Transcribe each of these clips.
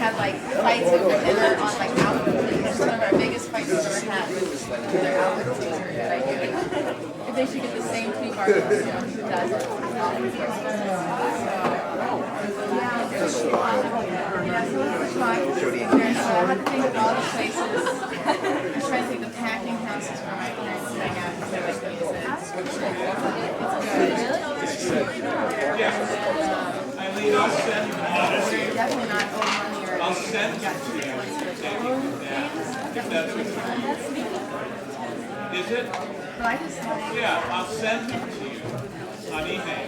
had like fights over dinner on like altitude. It's one of our biggest fights we've ever had with their altitude that I do. If they should get the same tweet bar, who does it? Yeah, so it's the try. So I had to think of all the places. I was trying to think of the packing houses for my parents to hang out because I like to use it. It's good. Eileen, I'll send Definitely not old money or I'll send it to you. If that's what you Is it? But I just like, Yeah, I'll send it to you on email.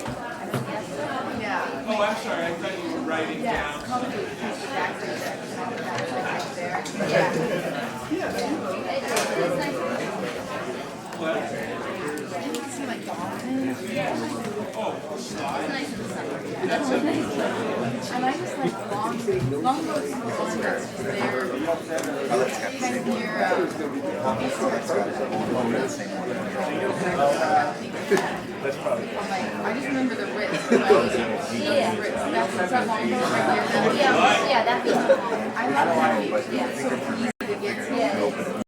yeah. Oh, I'm sorry. I thought you were writing Yeah, down. it's called the factory there. Yeah. What? See like dolphins. Oh, slide. That's a nice. And I just like longboats and longboats because they're kind of near That's probably. I just remember the Ritz. Yeah. That's a longboat right there. Yeah, that'd be I love that. It's so easy to get to.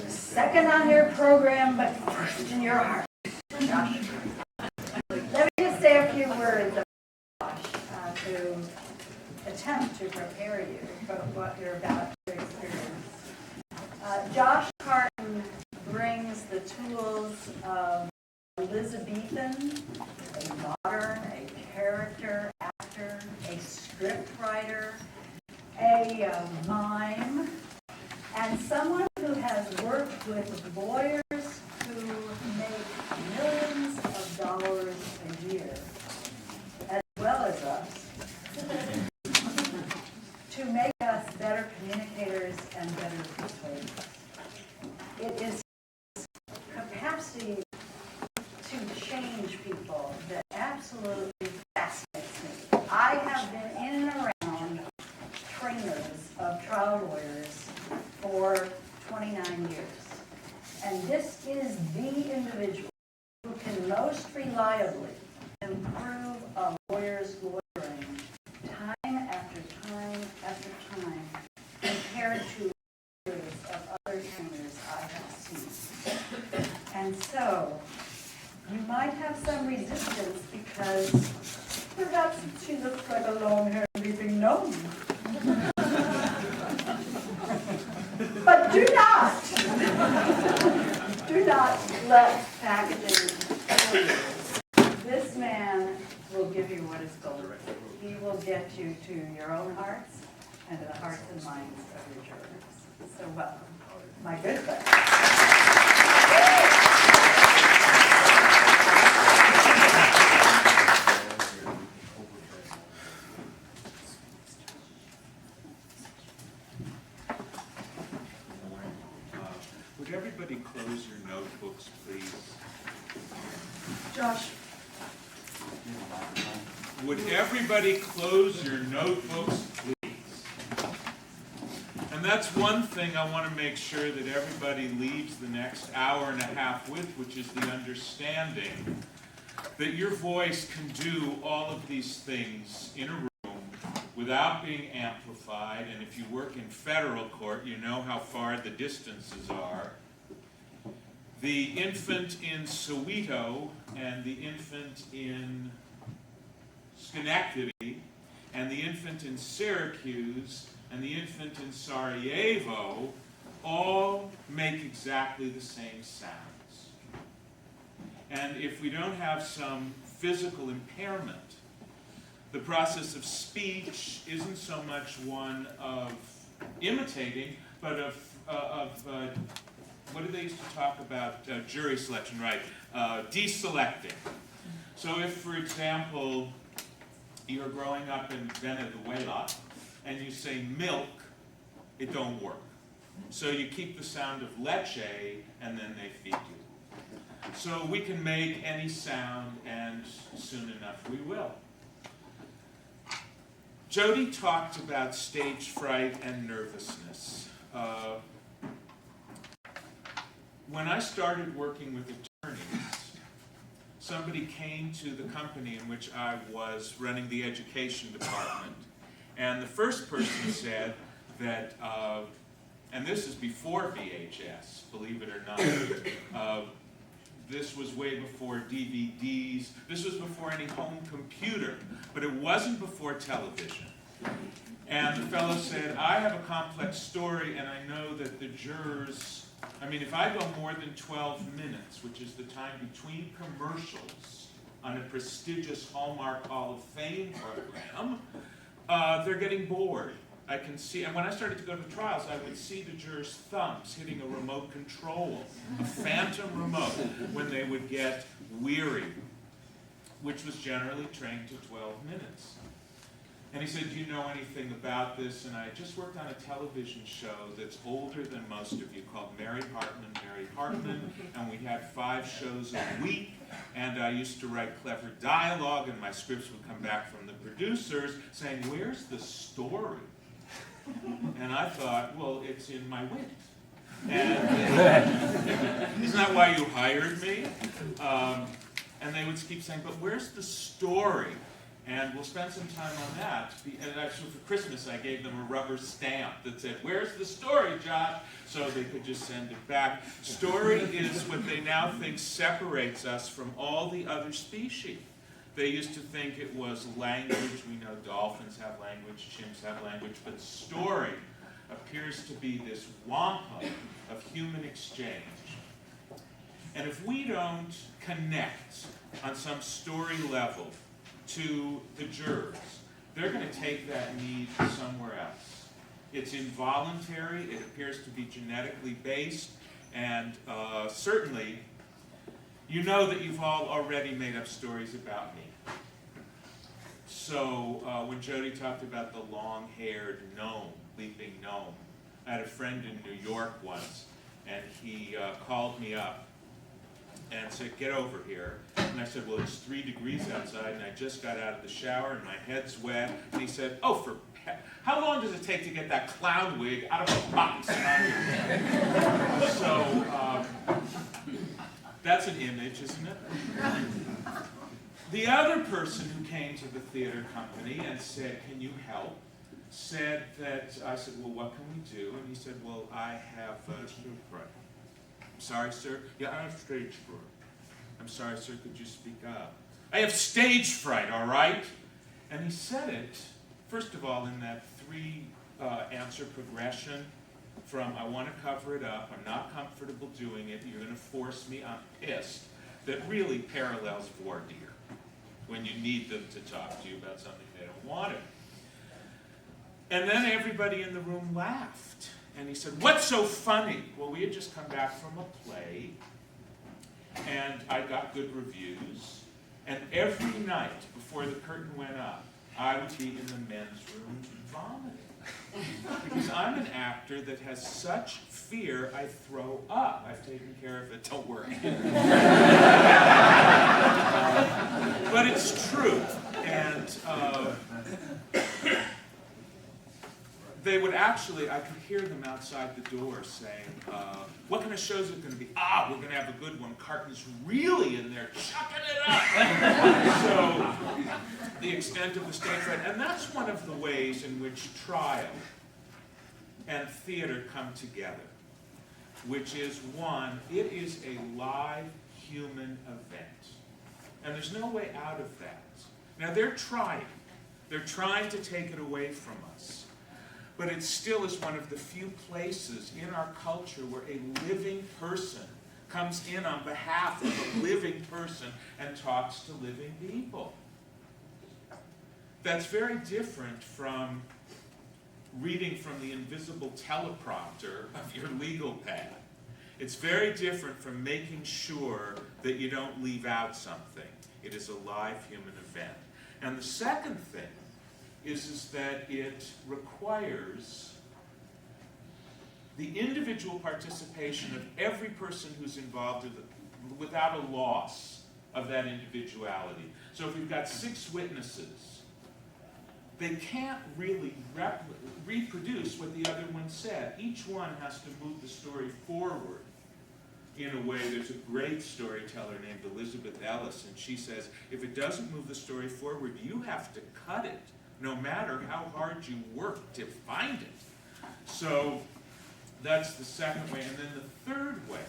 Second on your program, but first in your heart. Josh. Let me just say a few words to attempt to prepare you for what you're about to experience. Josh Karton brings the tools of Elizabethan, a modern, a character actor, a script writer, a mime, and someone who has worked with lawyers who make millions of dollars a year, as well as us, to make us better communicators and better persuaders. It is capacity to change people that absolutely fascinates me. I have been in and around trainers of trial lawyers for 29 years. And this is the individual who can most reliably improve a lawyer's lawyering time after time after time compared to years of other trainers I have seen. And so, you might have some resistance because perhaps she looks like a long-haired leaping gnome. But do not let packaging fool you. This man will give you what is golden. He will get you to your own hearts and to the hearts and minds of your jurors. So welcome, my good friend. Would everybody close your notebooks, please? Josh. Would everybody close your notebooks, please? And that's one thing I want to make sure that everybody leaves the next hour and a half with, which is the understanding that your voice can do all of these things in a room without being amplified. And if you work in federal court, you know how far the distances are. The infant in Soweto and the infant in Schenectady, and the infant in Syracuse, and the infant in Sarajevo all make exactly the same sounds. And if we don't have some physical impairment, the process of speech isn't so much one of imitating, but of what do they used to talk about? Jury selection, right? Deselecting. So if, for example, you're growing up in Venezuela and you say milk, it don't work. So you keep the sound of leche and then they feed you. So we can make any sound, and soon enough we will. Jody talked about stage fright and nervousness. When I started working with attorneys, somebody came to the company in which I was running the education department, and the first person said that, and this is before VHS, believe it or not, this was way before DVDs, this was before any home computer, but it wasn't before television. And the fellow said, I have a complex story and I know that the jurors, I mean, if I go more than 12 minutes, which is the time between commercials on a prestigious Hallmark Hall of Fame program, they're getting bored. I can see, and when I started to go to trials, I would see the jurors' thumbs hitting a remote control, a phantom remote, when they would get weary, which was generally trained to 12 minutes. And he said, do you know anything about this? And I just worked on a television show that's older than most of you, called Mary Hartman, and we had 5 shows a week, and I used to write clever dialogue, and my scripts would come back from the producers saying, where's the story? And I thought, well, it's in my wit. And isn't that why you hired me? And they would keep saying, but where's the story? And we'll spend some time on that. And actually for Christmas, I gave them a rubber stamp that said, where's the story, Josh? So they could just send it back. Story is what they now think separates us from all the other species. They used to think it was language. We know dolphins have language, chimps have language, but story appears to be this wampum of human exchange. And if we don't connect on some story level to the jurors, they're going to take that need somewhere else. It's involuntary, it appears to be genetically based, and certainly you know that you've all already made up stories about me. So when Jody talked about the long-haired gnome, leaping gnome, I had a friend in New York once, and he called me up and said, get over here. And I said, well, it's 3 degrees outside, and I just got out of the shower, and my head's wet. And he said, oh, how long does it take to get that clown wig out of a box? So that's an image, isn't it? The other person who came to the theater company and said, can you help? Said that, I said, well, what can we do? And he said, well, I have stage fright. I'm sorry, sir? Yeah, I have stage fright. I'm sorry, sir, could you speak up? I have stage fright, all right? And he said it, first of all, in that 3-answer progression from I want to cover it up, I'm not comfortable doing it, you're going to force me, I'm pissed, that really parallels voir dire, when you need them to talk to you about something they don't want to. And then everybody in the room laughed. And he said, what's so funny? Well, we had just come back from a play, and I got good reviews. And every night before the curtain went up, I would be in the men's room vomiting. Because I'm an actor that has such fear, I throw up. I've taken care of it, don't worry. But it's true. And they would actually, I could hear them outside the door saying, what kind of show is it going to be? Ah, we're going to have a good one. Karton's really in there chucking it up. So the extent of the stage fright. And that's one of the ways in which trial and theater come together, which is one, it is a live human event. And there's no way out of that. Now they're trying. They're trying to take it away from us. But it still is one of the few places in our culture where a living person comes in on behalf of a living person and talks to living people. That's very different from reading from the invisible teleprompter of your legal pad. It's very different from making sure that you don't leave out something. It is a live human event. And the second thing is that it requires the individual participation of every person who's involved without a loss of that individuality. So if you've got 6 witnesses, they can't really reproduce what the other one said. Each one has to move the story forward in a way. There's a great storyteller named Elizabeth Ellis, and she says, if it doesn't move the story forward, you have to cut it, no matter how hard you work to find it. So that's the second way. And then the third way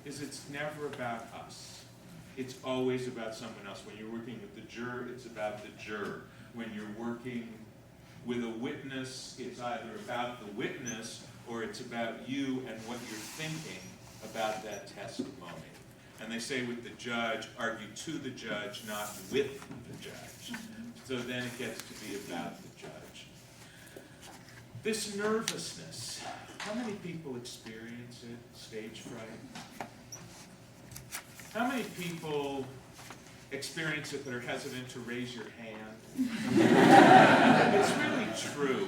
is it's never about us. It's always about someone else. When you're working with the juror, it's about the juror. When you're working with a witness, it's either about the witness or it's about you and what you're thinking about that testimony. And they say with the judge, argue to the judge, not with the judge. So then it gets to be about the judge. This nervousness, how many people experience it, stage fright? How many people experience it that are hesitant to raise your hand? It's really true.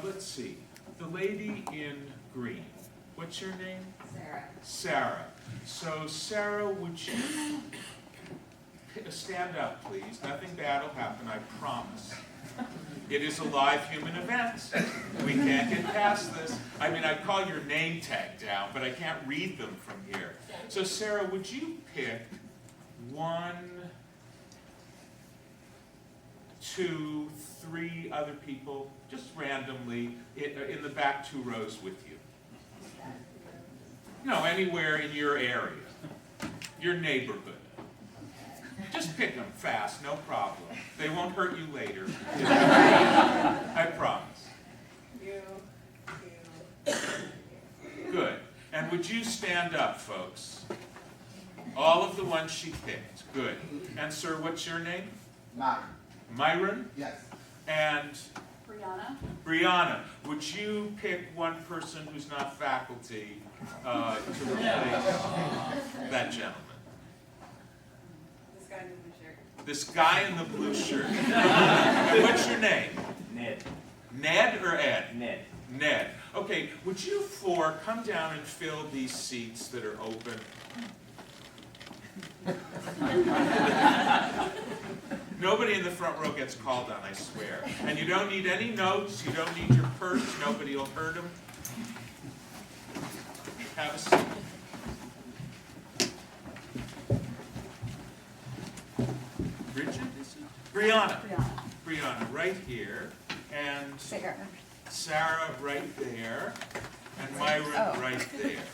Let's see, the lady in green, what's your name? Sarah. Sarah. So Sarah, would you stand up, please? Nothing bad will happen, I promise. It is a live human event. We can't get past this. I mean, I'd call your name tag down, but I can't read them from here. So Sarah, would you pick 1, 2, 3 other people, just randomly, in the back 2 rows with you? No, anywhere in your area, your neighborhood. Just pick them fast, no problem. They won't hurt you later. I promise. Good. And would you stand up, folks? All of the ones she picked. Good. And sir, what's your name? Myron. Myron? Yes. And Brianna. Brianna, would you pick one person who's not faculty to replace that gentleman? This guy in the blue shirt. This guy in the blue shirt. What's your name? Ned. Ned or Ed? Ned. Ned. Okay, would you 4 come down and fill these seats that are open? Nobody in the front row gets called on, I swear. And you don't need any notes, you don't need your purse, nobody will hurt them. Have a seat. Bridget, is it? Brianna. Brianna, right here. And Sarah right there. And Myron right there.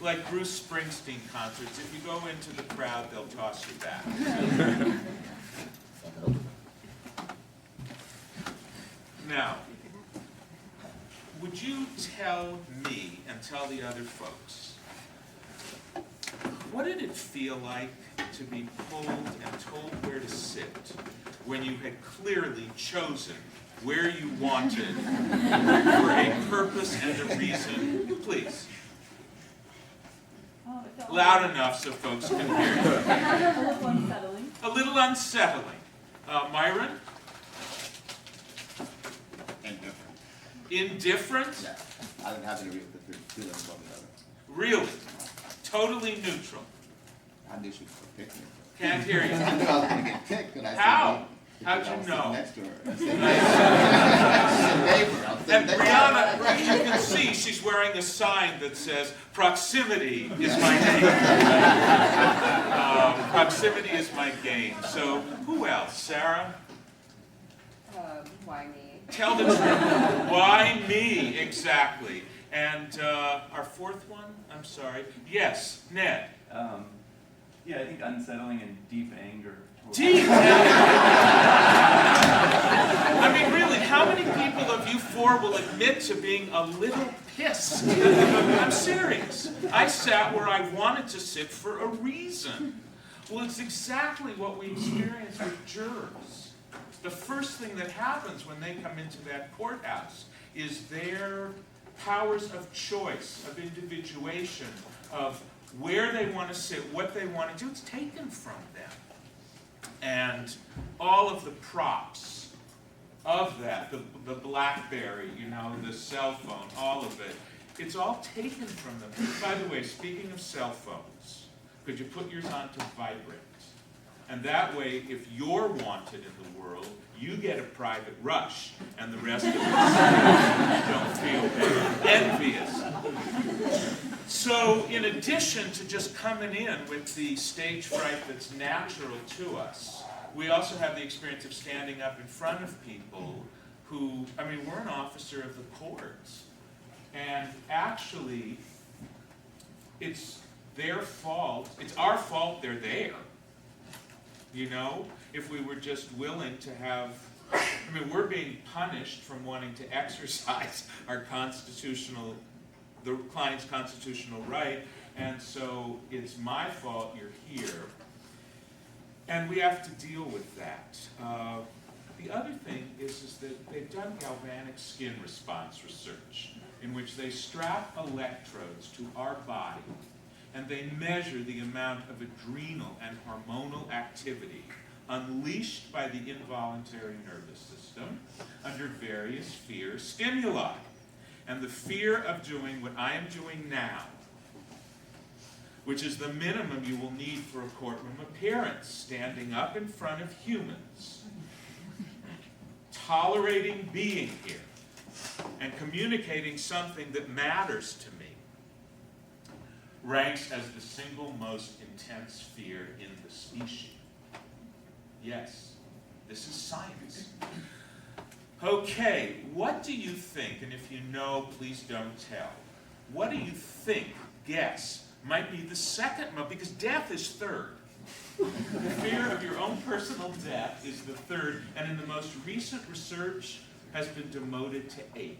Like Bruce Springsteen concerts, if you go into the crowd, they'll toss you back. Now, would you tell me and tell the other folks, what did it feel like to be pulled and told where to sit when you had clearly chosen where you wanted for a purpose and a reason? Please. Loud enough so folks can hear you. A little unsettling. A little unsettling. Myron? Indifferent. Indifferent? Yeah. I didn't have any real feelings about the other. Really? Totally neutral. I knew she was going to pick me. Can't hear I you. knew I was going to get picked, but I said, How? well, How'd because I you was know? sitting next to her. I said, neighbor. I was sitting And next to her. Brianna, you can see she's wearing a sign that says, proximity is my game. Proximity is my game. So, who else? Sarah? why me? Tell the truth. Why me, exactly. And our fourth one, I'm sorry. Yes, Ned. Yeah, I think unsettling and deep anger. Deep anger. I mean, really, how many people of you four will admit to being a little pissed? I'm serious. I sat where I wanted to sit for a reason. Well, it's exactly what we experience with jurors. The first thing that happens when they come into that courthouse is their powers of choice, of individuation, of where they want to sit, what they want to do, it's taken from them. And all of the props of that, the BlackBerry, you know, the cell phone, all of it, it's all taken from them. By the way, speaking of cell phones, could you put yours on to vibrate? And that way, if you're wanted in the world, you get a private rush, and the rest of us don't feel envious. So, in addition to just coming in with the stage fright that's natural to us, we also have the experience of standing up in front of people who, I mean, we're an officer of the courts. And actually, it's their fault, it's our fault they're there. You know, if we were just willing to have, I mean, we're being punished from wanting to exercise our constitutional, the client's constitutional right, and so it's my fault you're here, and we have to deal with that. The other thing is that they've done galvanic skin response research, in which they strap electrodes to our body, and they measure the amount of adrenal and hormonal activity unleashed by the involuntary nervous system under various fear stimuli. And the fear of doing what I am doing now, which is the minimum you will need for a courtroom appearance, standing up in front of humans, tolerating being here, and communicating something that matters to me, ranks as the single most intense fear in the species. Yes, this is science. Okay, what do you think, and if you know, please don't tell, what do you think, guess, might be the second most, because death is third. The fear of your own personal death is the third, and in the most recent research has been demoted to 8.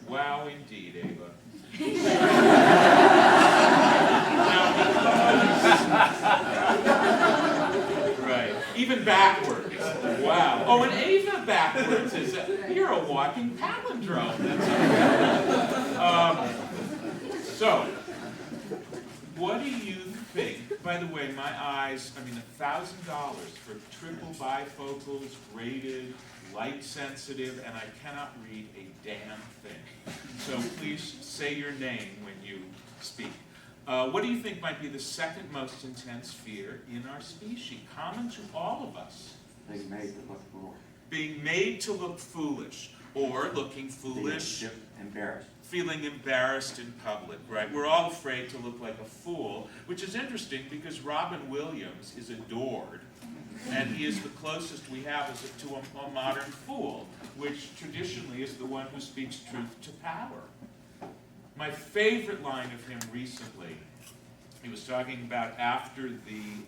Wow, indeed, Ava. Right, even backwards. Wow. Oh, and Ava backwards is you're a walking palindrome. So, what do you think? By the way, my eyes, I mean, $1,000 for triple bifocals, graded, light sensitive, and I cannot read a damn thing. So please say your name when you speak. What do you think might be the second most intense fear in our species, common to all of us? Being made to look foolish. Being made to look foolish, or looking foolish. Being embarrassed. Feeling embarrassed in public, right? We're all afraid to look like a fool, which is interesting because Robin Williams is adored, and he is the closest we have to a modern fool, which traditionally is the one who speaks truth to power. My favorite line of him recently, he was talking about after the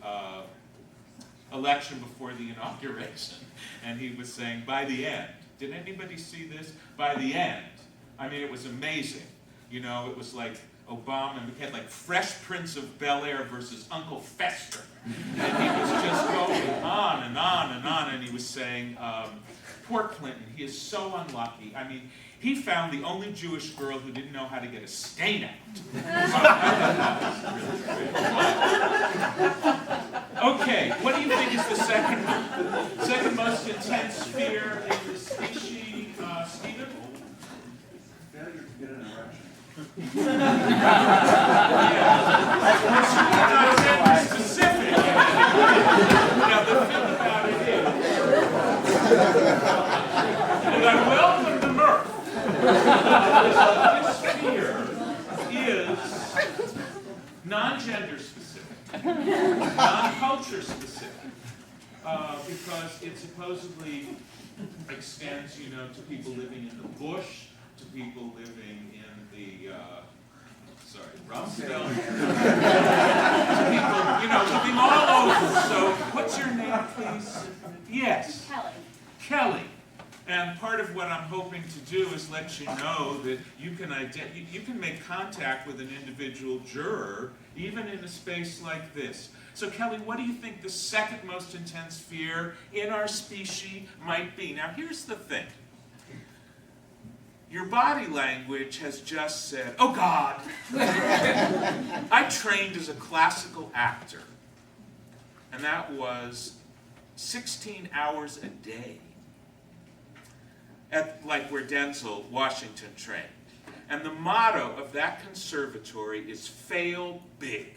election before the inauguration, and he was saying, by the end, did anybody see this? By the end, I mean, it was amazing. You know, it was like Obama, and we had like Fresh Prince of Bel-Air versus Uncle Fester. And he was just going on and on and on, and he was saying, poor Clinton, he is so unlucky. I mean, he found the only Jewish girl who didn't know how to get a stain out. Okay, what do you think is the second most intense fear in the species, Stephen? Failure to get an erection. Not gender specific. Now the thing about it is, and I welcome the mirth. This fear is non-gender specific, non-culture specific. because it supposedly extends, you know, to people living in the bush, to people living in the, Rumsfeld, to people, you know, living all over. So, what's your name, please? Yes. Kelly. Kelly. And part of what I'm hoping to do is let you know that you can make contact with an individual juror, even in a space like this. So Kelly, what do you think the second most intense fear in our species might be? Now here's the thing. Your body language has just said, oh God. I trained as a classical actor, and that was 16 hours a day. At like where Denzel Washington trained. And the motto of that conservatory is fail big.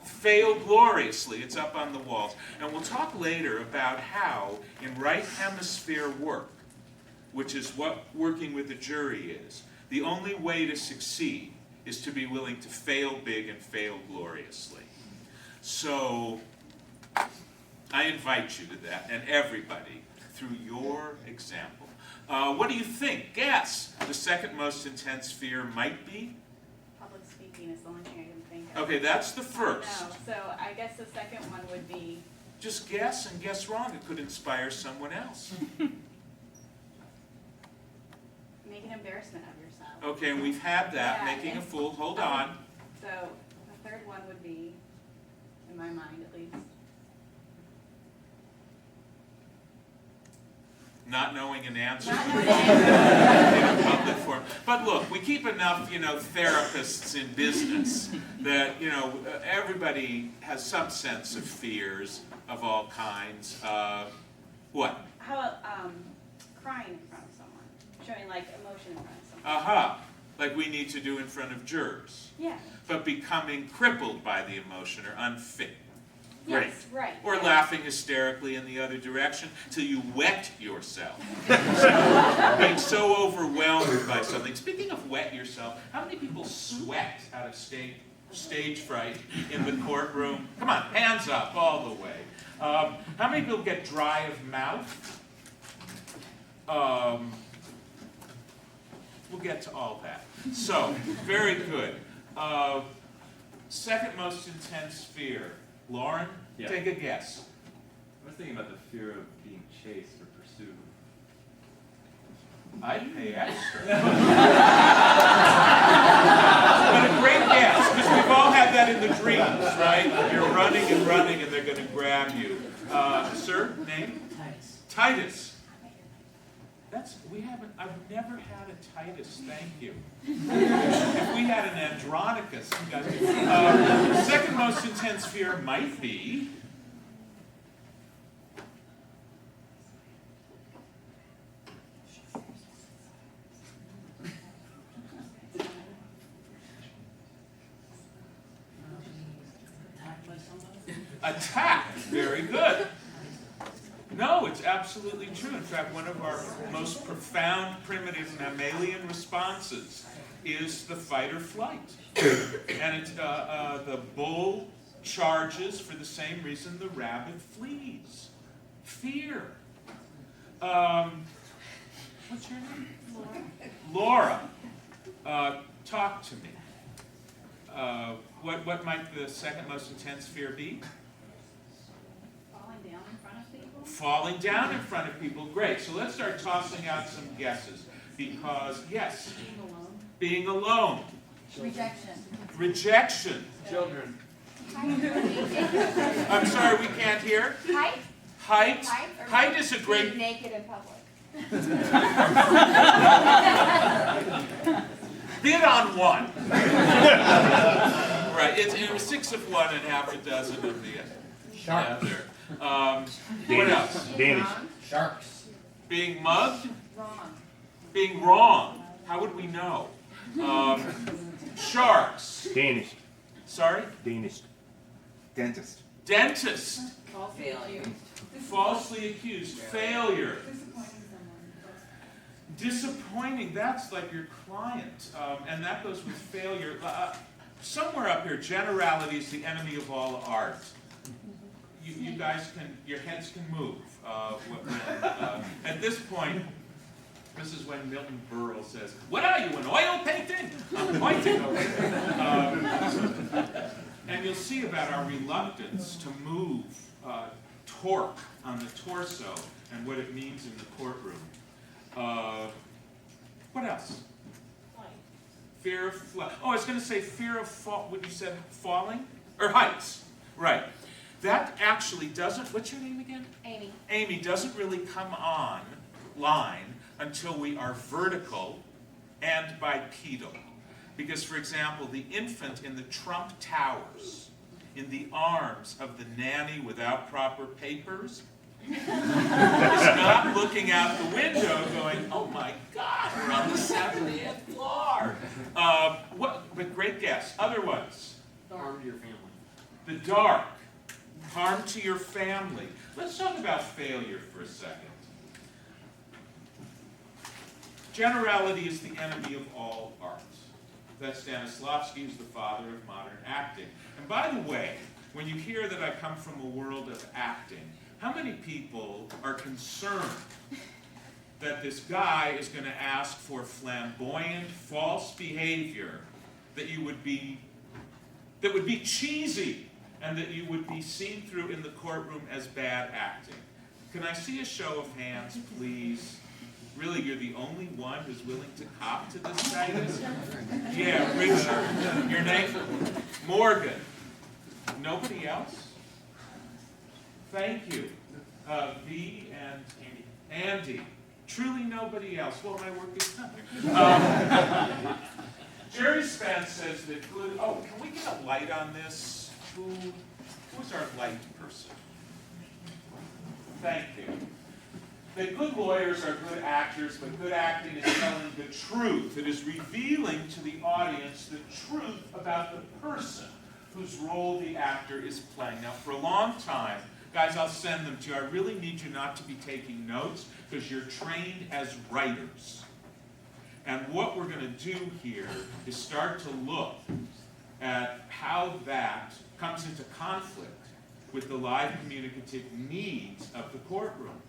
Fail gloriously. It's up on the walls. And we'll talk later about how in right hemisphere work, which is what working with a jury is, the only way to succeed is to be willing to fail big and fail gloriously. So I invite you to that, and everybody, through your example. What do you think? Guess. The second most intense fear might be? Public speaking is the only thing I can think of. Okay, that's the first. No, so I guess the second one would be, Just guess and guess wrong. It could inspire someone else. make an embarrassment of yourself. Okay, and we've had that, Yeah, making a and- fool. Hold on. So the third one would be, in my mind at least, Not knowing an answer Not in knowing an answer. a public forum. But look, we keep enough, you know, therapists in business that, you know, everybody has some sense of fears of all kinds. What? how about crying in front of someone, showing like emotion in front of someone. Aha. Like we need to do in front of jurors. Yeah. But becoming crippled by the emotion or unfit. Great. Yes, right. Or yeah. laughing hysterically in the other direction till you wet yourself. So, being so overwhelmed by something. Speaking of wet yourself, how many people sweat out of stage fright in the courtroom? Come on, hands up all the way. How many people get dry of mouth? We'll get to all that. So, very good. Second most intense fear. Lauren, Yeah. take a guess. I was thinking about the fear of being chased or pursued. I'd pay extra. But a great guess, because we've all had that in the dreams, right? You're running and running and they're going to grab you. Sir, name? Titus. Titus. I've never had a Titus, thank you. If we had an Andronicus, you guys could. Second most intense fear might be attack. Very good. No, it's absolutely true. In fact, one of our most profound primitive mammalian responses is the fight or flight. And it's, the bull charges for the same reason the rabbit flees. Fear. What's your name? Laura. Laura. Talk to me. What might the second most intense fear be? Falling down in front of people. Falling down in front of people. Great. So let's start tossing out some guesses. Because, yes, Being alone. being alone. Rejection. Rejection. Children. I'm sorry, we can't hear. Height? Height. Or Height is a being great... naked in public. Bid on one. Right. It was 6 of one and half a dozen of the Sharks. other. What else? Danish. Sharks. Being mugged. Wrong. Being wrong. How would we know? Sharks. Danish. Sorry? Danish. Dentist. Dentist. Failure. Falsely accused. Failure. Disappointing someone. Disappointing, that's like your client. And that goes with failure. Somewhere up here, generality is the enemy of all art. you guys can, your heads can move. At this point, this is when Milton Berle says, "What are you, an oil painting?" I'm pointing over there. And you'll see about our reluctance to move torque on the torso and what it means in the courtroom. What else? Fear of flight. Oh, I was going to say fear of fall. What you said, falling? Or heights. Right. That actually doesn't, what's your name again? Amy. Amy doesn't really come on line until we are vertical and bipedal. Because, for example, the infant in the Trump Towers, in the arms of the nanny without proper papers, is not looking out the window going, "Oh my God, we're on the 70th floor." But great guess. Other ones? Harm to your family. The dark. Harm to your family. Let's talk about failure for a second. Generality is the enemy of all art. That Stanislavski is the father of modern acting. And by the way, when you hear that I come from a world of acting, how many people are concerned that this guy is going to ask for flamboyant, false behavior that would be cheesy and that you would be seen through in the courtroom as bad acting? Can I see a show of hands, please? Really, you're the only one who's willing to cop to this guidance? Yeah, Richard. Your name? Morgan. Nobody else? Thank you. V and Andy. Truly nobody else. Well, my work is done. Jerry Spence says that good. Oh, can we get a light on this? Who's our light person? Thank you. That good lawyers are good actors, but good acting is telling the truth. It is revealing to the audience the truth about the person whose role the actor is playing. Now, for a long time, guys, I'll send them to you. I really need you not to be taking notes because you're trained as writers. And what we're going to do here is start to look at how that comes into conflict with the live communicative needs of the courtroom.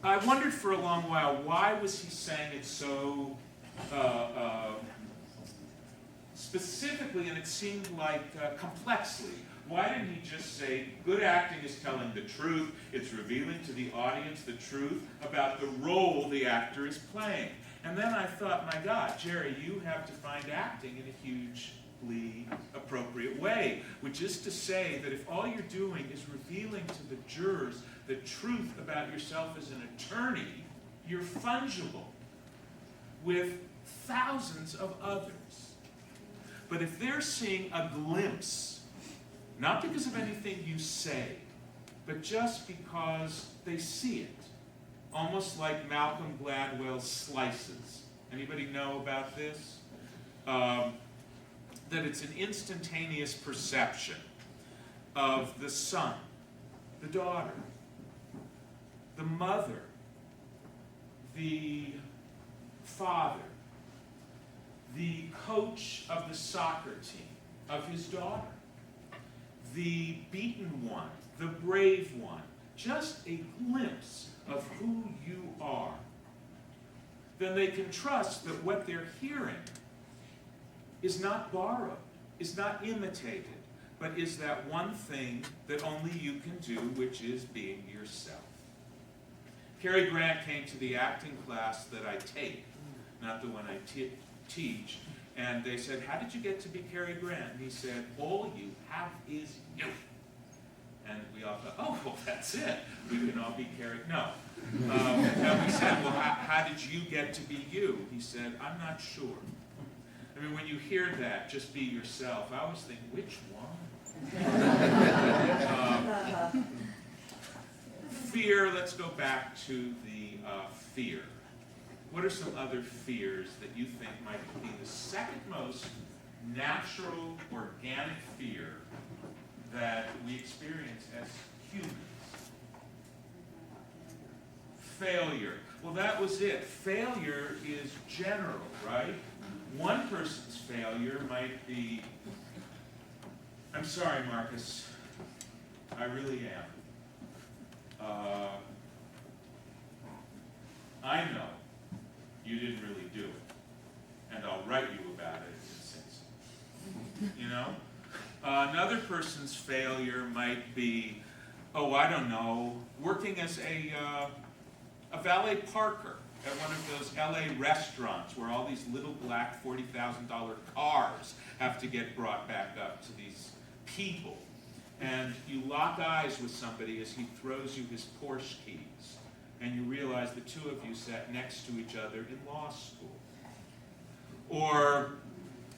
I wondered for a long while, why was he saying it so specifically, and it seemed like complexly? Why didn't he just say, good acting is telling the truth, it's revealing to the audience the truth about the role the actor is playing? And then I thought, my God, Jerry, you have to find acting in a hugely appropriate way, which is to say that if all you're doing is revealing to the jurors the truth about yourself as an attorney, you're fungible with thousands of others. But if they're seeing a glimpse, not because of anything you say, but just because they see it, almost like Malcolm Gladwell's Slices. Anybody know about this? That it's an instantaneous perception of the son, the daughter, the mother, the father, the coach of the soccer team, of his daughter, the beaten one, the brave one, just a glimpse of who you are. Then they can trust that what they're hearing is not borrowed, is not imitated, but is that one thing that only you can do, which is being yourself. Cary Grant came to the acting class that I take, not the one I teach, and they said, how did you get to be Cary Grant? And he said, all you have is you. And we all thought, oh, well, that's it. We can all be Cary. No. And we said, well, how did you get to be you? He said, I'm not sure. I mean, when you hear that, just be yourself, I always think, which one? Fear, let's go back to the fear. What are some other fears that you think might be the second most natural, organic fear that we experience as humans? Failure. Well, that was it. Failure is general, right? One person's failure might be, I'm sorry, Marcus, I really am. I know you didn't really do it, and I'll write you about it if it says so. You know? Another person's failure might be, oh, I don't know, working as a valet parker at one of those LA restaurants where all these little black $40,000 cars have to get brought back up to these people. And you lock eyes with somebody as he throws you his Porsche keys, and you realize the two of you sat next to each other in law school. Or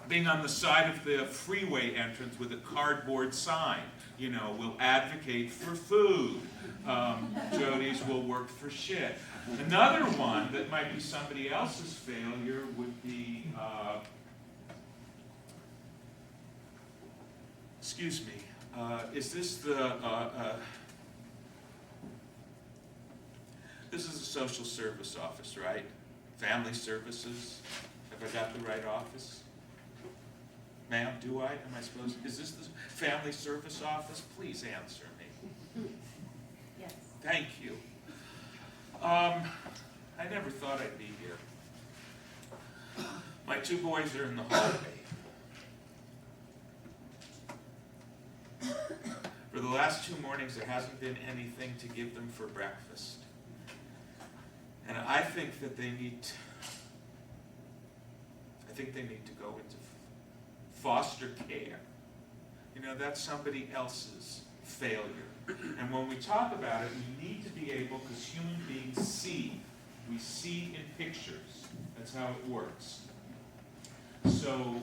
being on the side of the freeway entrance with a cardboard sign, you know, we'll advocate for food. Jody's will work for shit. Another one that might be somebody else's failure would be, excuse me, is this the, this is a social service office, right? Family services? Have I got the right office? Ma'am, do I? Am I supposed, is this the family service office? Please answer me. Yes. Thank you. I never thought I'd be here. My two boys are in the hallway. For the last 2 mornings, there hasn't been anything to give them for breakfast. And I think that they need to go into foster care. You know, that's somebody else's failure. And when we talk about it, we need to be able, because human beings see. We see in pictures. That's how it works. So,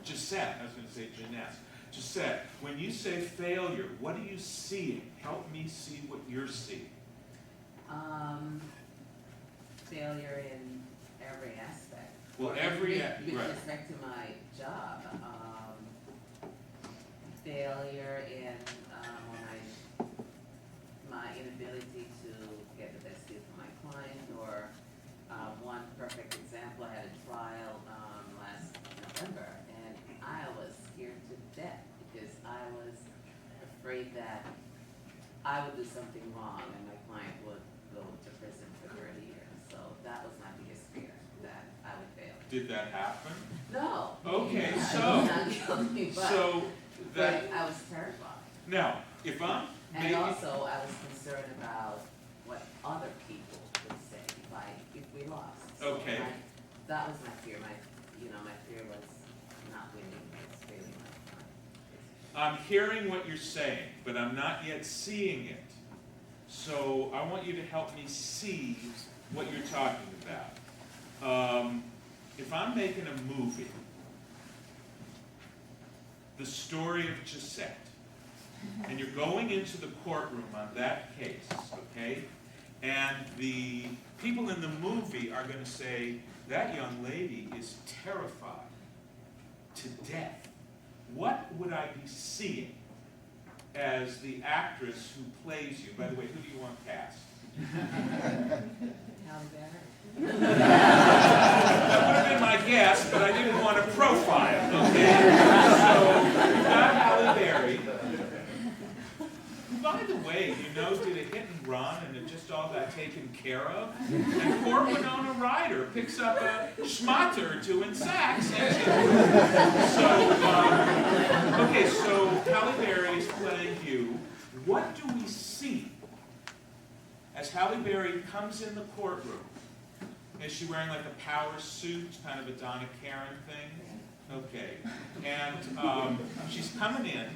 Gisette, I was going to say Jeanette. Gisette, when you say failure, what are you seeing? Help me see what you're seeing. Failure in every aspect. Well, every with right. respect to my job, failure in my inability to get the best deal for my client, or one perfect example, I had a trial last November, and I was scared to death because I was afraid that I would do something wrong and my client would go to prison for 30 years. So that was my biggest fear, that I would fail. Did that happen? No. Okay, Yeah, so I did not guilty, but, so that but I was terrified. now, if I'm And maybe, also, I was concerned about what other people would say if we lost. So Okay. that was my fear. My fear was not winning, was failing my client. I'm hearing what you're saying, but I'm not yet seeing it. So I want you to help me see what you're talking about. If I'm making a movie, the story of Gisette, and you're going into the courtroom on that case, okay? And the people in the movie are going to say, that young lady is terrified to death. What would I be seeing as the actress who plays you? By the way, who do you want cast? Halle Berry. That would have been my guess, but I didn't want to profile, okay? So, we've got Halle Berry. By the way, you know, did a hit and run and it just all got taken care of? And poor Winona Ryder picks up a schmatter or two in sax. So, okay, so Halle Berry is playing you. What do we see as Halle Berry comes in the courtroom? Is she wearing like a power suit, kind of a Donna Karan thing? Okay. And she's coming in.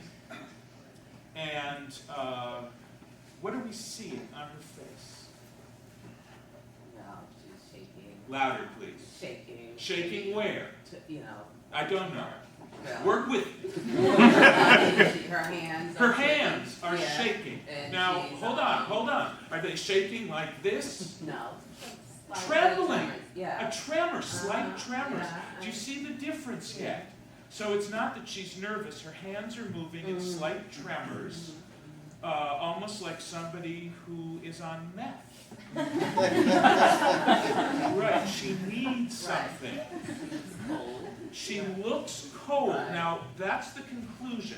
And what are we seeing on her face? No, she's shaking. Louder, please. Shaking. Shaking where? You know. I don't know. Well, Work with me. her hands. Her are hands shaking. are Yeah. shaking. And Now, she's, hold on. Are they shaking like this? No. Slight Trembling. tremors. Yeah. A tremor, slight tremors. Yeah. Do you see the difference yet? So it's not that she's nervous. Her hands are moving in slight tremors, almost like somebody who is on meth. Right, she needs something. She's cold. She looks cold. Now, that's the conclusion.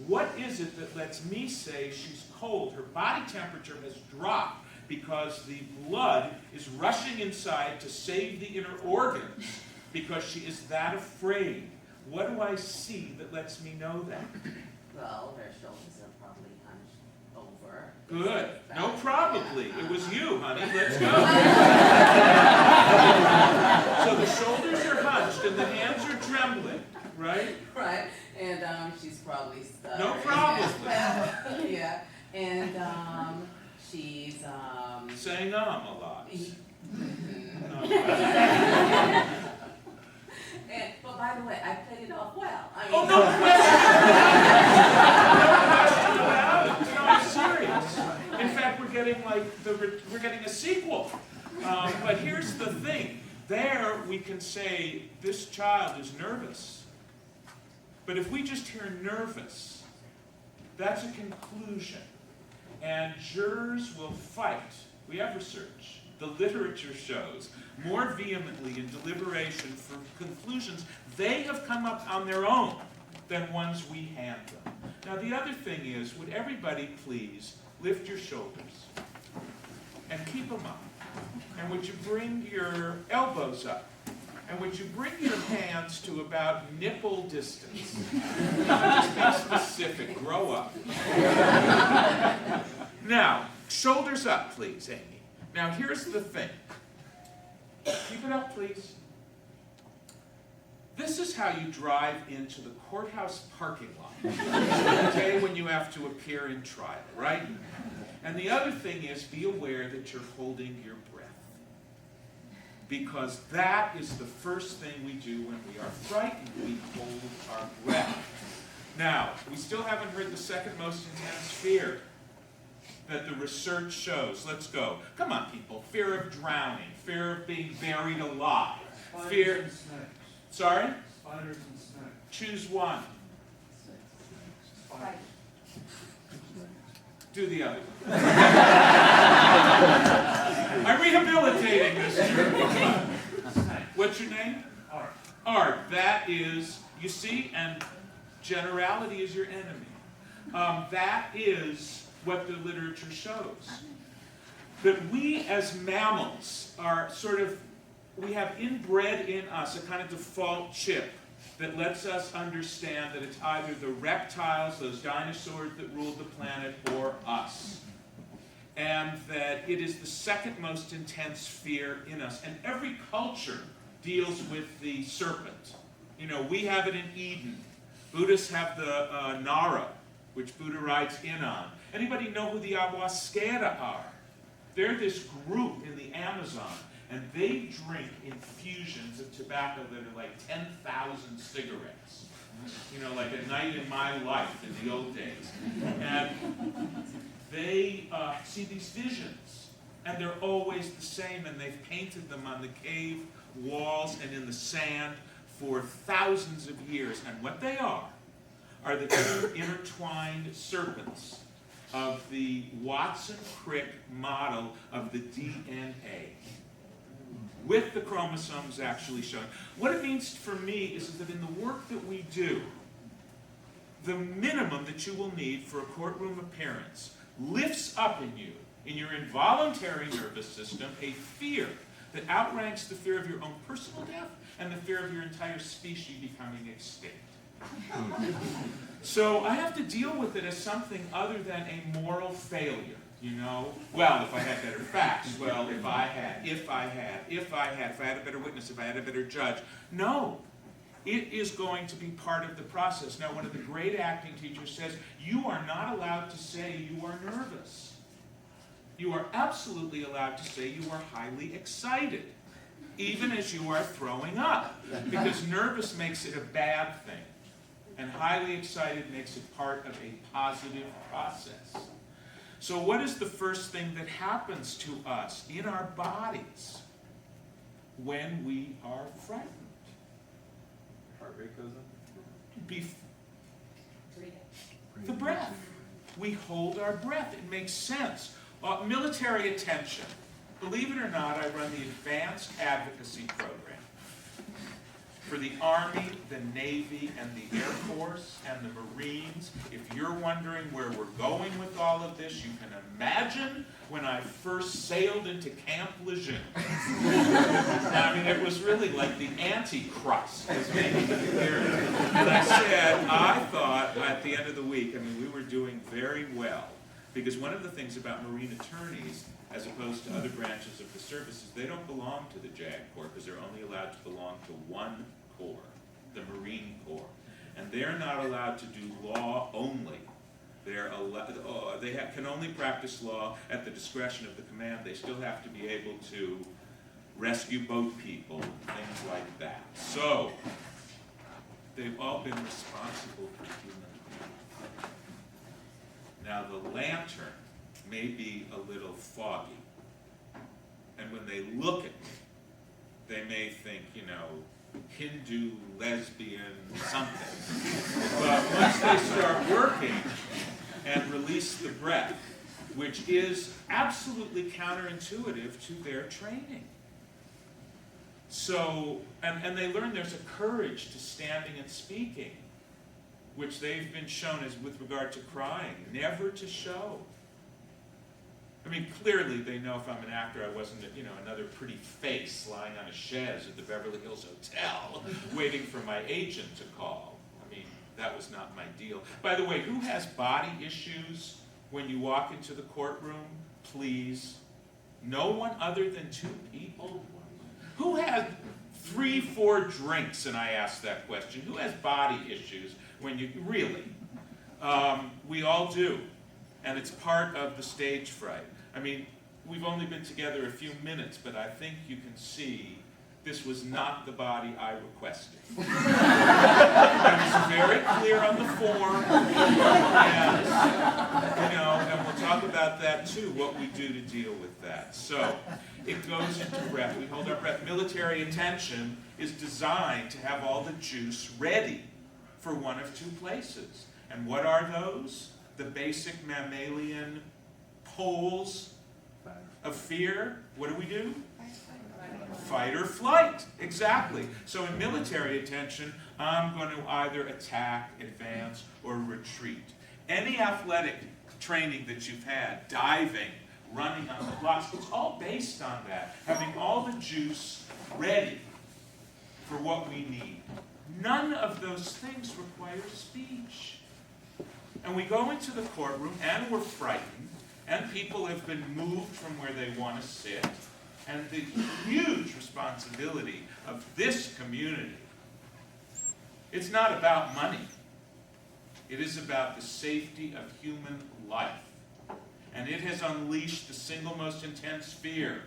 What is it that lets me say she's cold? Her body temperature has dropped because the blood is rushing inside to save the inner organs because she is that afraid. What do I see that lets me know that? Well, her shoulders are probably hunched over. Good. No, probably. It was you, honey. Let's go. So the shoulders are hunched and the hands are trembling, right? Right, and she's probably stuttering. No problem. Yeah, and she's Saying a lot. And, but by the way, I played it off well. I mean, Oh, no question! No question about it. No, I'm serious. In fact, we're getting we're getting a sequel. But here's the thing. There we can say this child is nervous. But if we just hear nervous, that's a conclusion. And jurors will fight. We have research. The literature shows more vehemently in deliberation for conclusions they have come up on their own than ones we hand them. Now the other thing is, would everybody please lift your shoulders and keep them up? And would you bring your elbows up? And would you bring your hands to about nipple distance? Just be specific, grow up. Now, shoulders up, please, Amy. Now, here's the thing. Keep it up, please. This is how you drive into the courthouse parking lot, okay, when you have to appear in trial, right? And the other thing is, be aware that you're holding your breath. Because that is the first thing we do when we are frightened. We hold our breath. Now, we still haven't heard the second most intense fear that the research shows. Let's go. Come on, people. Fear of drowning. Fear of being buried alive. Fear. And snakes. Sorry? Spiders and snakes. Choose one. Spiders. Do the other. I'm rehabilitating this year. What's your name? Art. Art. That is, you see, and generality is your enemy. That is what the literature shows. That we as mammals are we have inbred in us a kind of default chip that lets us understand that it's either the reptiles, those dinosaurs that ruled the planet, or us. And that it is the second most intense fear in us. And every culture deals with the serpent. You know, we have it in Eden. Buddhists have the Nara, which Buddha rides in on. Anybody know who the Awasquera are? They're this group in the Amazon, and they drink infusions of tobacco that are like 10,000 cigarettes. You know, like a night in my life in the old days. And they see these visions, and they're always the same, and they've painted them on the cave walls and in the sand for thousands of years. And what they are the two intertwined serpents of the Watson-Crick model of the DNA, with the chromosomes actually shown. What it means for me is that in the work that we do, the minimum that you will need for a courtroom appearance lifts up in you, in your involuntary nervous system, a fear that outranks the fear of your own personal death and the fear of your entire species becoming extinct. So I have to deal with it as something other than a moral failure, you know? Well, if I had better facts, well, if I had a better witness, if I had a better judge. No, it is going to be part of the process. Now, one of the great acting teachers says, you are not allowed to say you are nervous. You are absolutely allowed to say you are highly excited, even as you are throwing up, because nervous makes it a bad thing. And highly excited makes it part of a positive process. So what is the first thing that happens to us in our bodies when we are frightened? Heart rate goes up. The breath. We hold our breath. It makes sense. Military attention. Believe it or not, I run the Advanced Advocacy Program. For the Army, the Navy, and the Air Force, and the Marines, if you're wondering where we're going with all of this, you can imagine when I first sailed into Camp Lejeune. I mean, it was really like the Antichrist was making an appearance. And I said, I thought at the end of the week, I mean, we were doing very well. Because one of the things about Marine attorneys, as opposed to other branches of the service, is they don't belong to the JAG Corps because they're only allowed to belong to one Corps, the Marine Corps. And they're not allowed to do law only. They're can only practice law at the discretion of the command. They still have to be able to rescue boat people, things like that. So, they've all been responsible for human life. Now, the lantern may be a little foggy. And when they look at me, they may think, you know, Hindu, lesbian, something. But once they start working and release the breath, which is absolutely counterintuitive to their training. So, and they learn there's a courage to standing and speaking, which they've been shown as with regard to crying, never to show. I mean, clearly they know if I'm an actor, I wasn't, you know, another pretty face lying on a chaise at the Beverly Hills Hotel waiting for my agent to call. I mean, that was not my deal. By the way, who has body issues when you walk into the courtroom? Please. No one other than two people? Who has 3-4 drinks, and I ask that question? Who has body issues when you, really? We all do. And it's part of the stage fright. I mean, we've only been together a few minutes, but I think you can see this was not the body I requested. I was very clear on the form, and, you know, and we'll talk about that too, what we do to deal with that. So, it goes into breath. We hold our breath. Military attention is designed to have all the juice ready for one of two places. And what are those? The basic mammalian poles of fear. What do? Fight or flight, exactly. So in military attention, I'm going to either attack, advance, or retreat. Any athletic training that you've had, diving, running on the blocks, it's all based on that. Having all the juice ready for what we need. None of those things require speech. And we go into the courtroom, and we're frightened, and people have been moved from where they want to sit, and the huge responsibility of this community. It's not about money. It is about the safety of human life. And it has unleashed the single most intense fear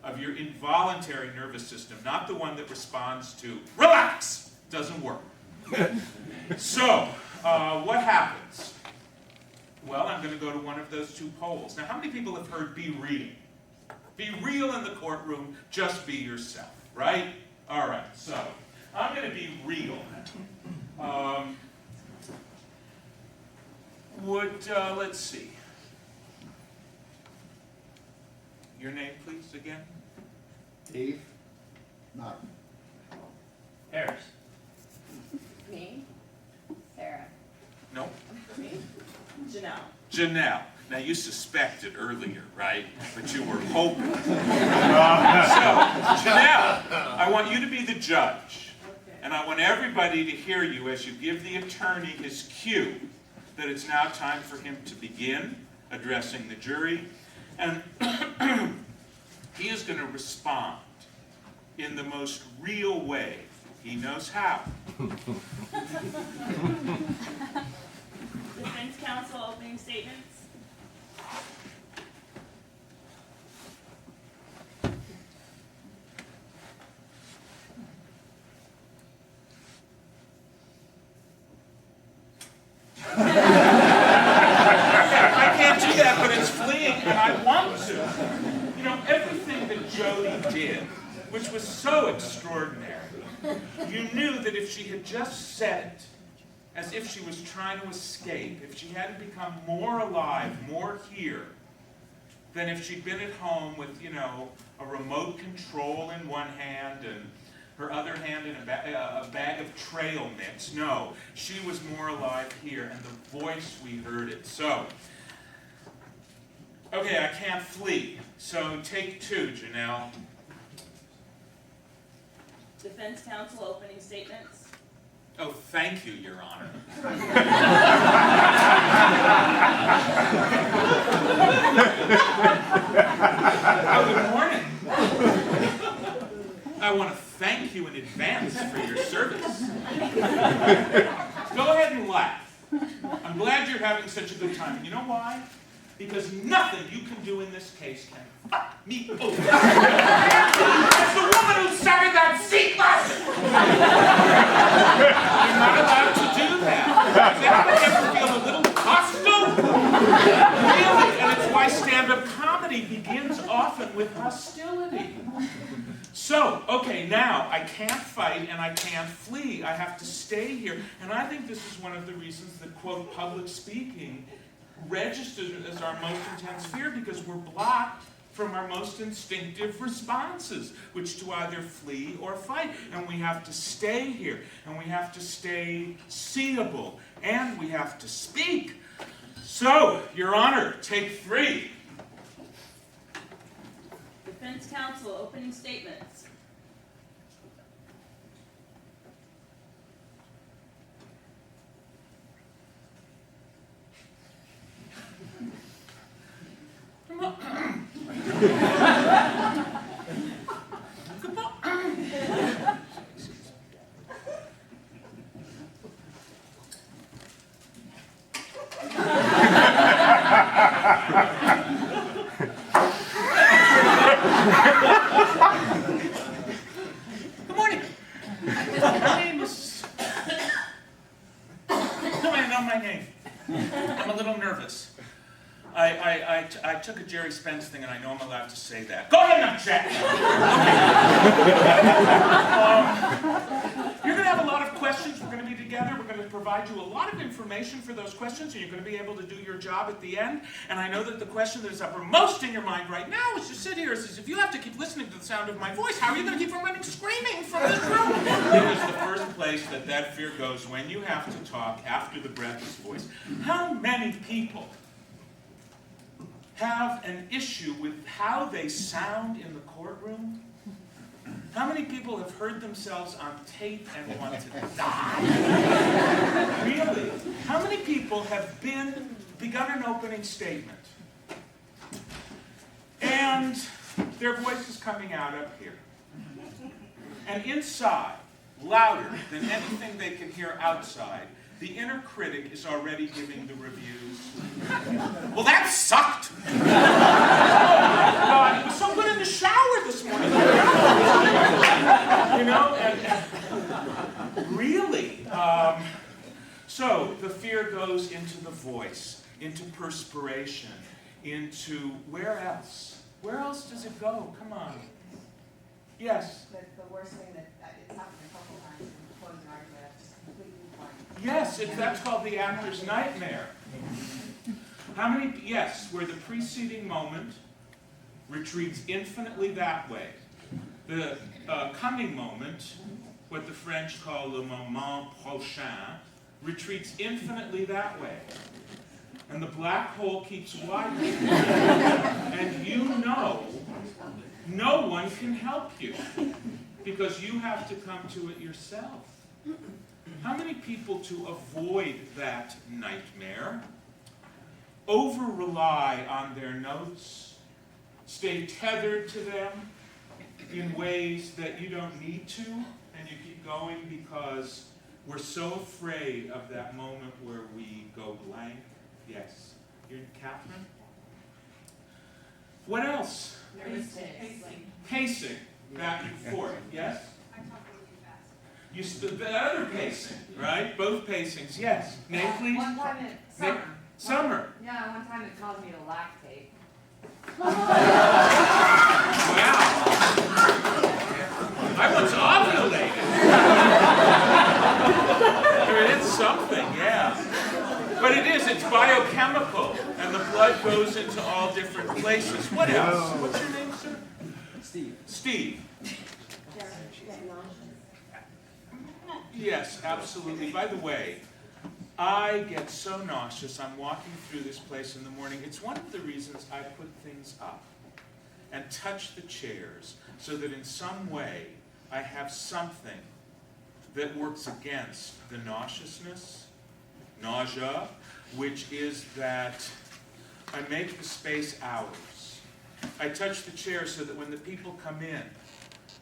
of your involuntary nervous system, not the one that responds to, relax, doesn't work. So, what happens? Well, I'm going to go to one of those two poles. Now, how many people have heard be real? Be real in the courtroom, just be yourself, right? All right, so I'm going to be real. Let's see. Your name, please, again? Dave? Not. Harris. Me? Sarah. No? Me? Janelle. Janelle. Now, you suspected earlier, right? But you were hoping. So, Janelle, I want you to be the judge. Okay. And I want everybody to hear you as you give the attorney his cue that it's now time for him to begin addressing the jury. And he is going to respond in the most real way he knows how. Defense counsel opening statements. I can't do that, but it's fleeing, and I want to. You know, everything that Jody did, which was so extraordinary, you knew that if she had just said it, as if she was trying to escape, if she hadn't become more alive, more here, than if she'd been at home with, you know, a remote control in one hand and her other hand in a bag of trail mix. No, she was more alive here, and the voice, we heard it. So, okay, I can't flee. So take 2, Janelle. Defense counsel opening statements. Oh, thank you, Your Honor. Oh, good morning. I want to thank you in advance for your service. Go ahead and laugh. I'm glad you're having such a good time. And you know why? Because nothing you can do in this case can fuck me over. It's the woman who started that seat lesson. You're not allowed to do that. Does anybody ever feel a little hostile? Really? And it's why stand-up comedy begins often with hostility. So, okay, now I can't fight and I can't flee. I have to stay here. And I think this is one of the reasons that, quote, public speaking registers as our most intense fear, because we're blocked from our most instinctive responses, which to either flee or fight. And we have to stay here, and we have to stay seeable, and we have to speak. So, Your Honor, take 3. Defense counsel opening statements. Good morning. My name is... Nobody know my name. I'm a little nervous. I took a Jerry Spence thing, and I know I'm allowed to say that. Go ahead and object. You're going to have a lot of questions. We're going to be together. We're going to provide you a lot of information for those questions, and you're going to be able to do your job at the end. And I know that the question that is uppermost in your mind right now is to sit here and says, if you have to keep listening to the sound of my voice, how are you going to keep from running screaming from this room? It is the first place that fear goes when you have to talk after the breathless voice. How many people have an issue with how they sound in the courtroom? How many people have heard themselves on tape and want to die? Really? How many people have begun an opening statement and their voice is coming out up here, and inside, louder than anything they can hear outside, the inner critic is already giving the reviews. Well, that sucked. Oh my God, it was so good in the shower this morning. You know, and really. So the fear goes into the voice, into perspiration, into where else? Where else does it go? Come on. Yes. The worst thing that it's happened a couple times in closing argument, just completely blank. Yes, that's called the actor's nightmare. How many, yes, where the preceding moment retreats infinitely that way. The coming moment, what the French call le moment prochain, retreats infinitely that way. And the black hole keeps widening. And you know, no one can help you, because you have to come to it yourself. How many people, to avoid that nightmare, over-rely on their notes, stay tethered to them in ways that you don't need to, and you keep going because we're so afraid of that moment where we go blank? Yes. You're Catherine? What else? Pacing. Back and forth. Yes? I talk a little too fast. You the other pacing, right? Both pacings. Yes. Name, please. One time it, Name, Summer. yeah, one time it caused me to lactate. Wow. I once ovulated. It's something, yeah. But it is, it's biochemical, and the blood goes into all different places. What else? What's your name, sir? Steve. Steve. Yes, absolutely. By the way, I get so nauseous. I'm walking through this place in the morning. It's one of the reasons I put things up and touch the chairs so that in some way I have something that works against the nausea, which is that I make the space ours. I touch the chair so that when the people come in,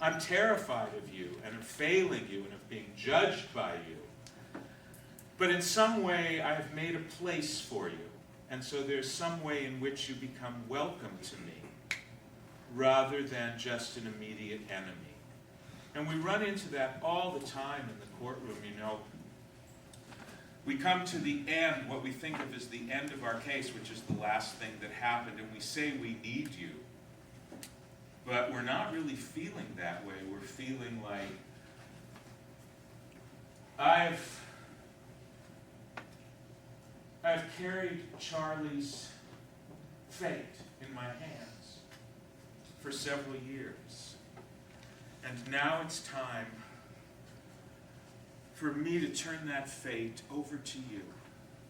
I'm terrified of you and of failing you and of being judged by you. But in some way, I have made a place for you. And so there's some way in which you become welcome to me, rather than just an immediate enemy. And we run into that all the time in the courtroom, you know. We come to the end, what we think of as the end of our case, which is the last thing that happened, and we say we need you. But we're not really feeling that way. We're feeling like, I've carried Charlie's fate in my hands for several years. And now it's time for me to turn that fate over to you.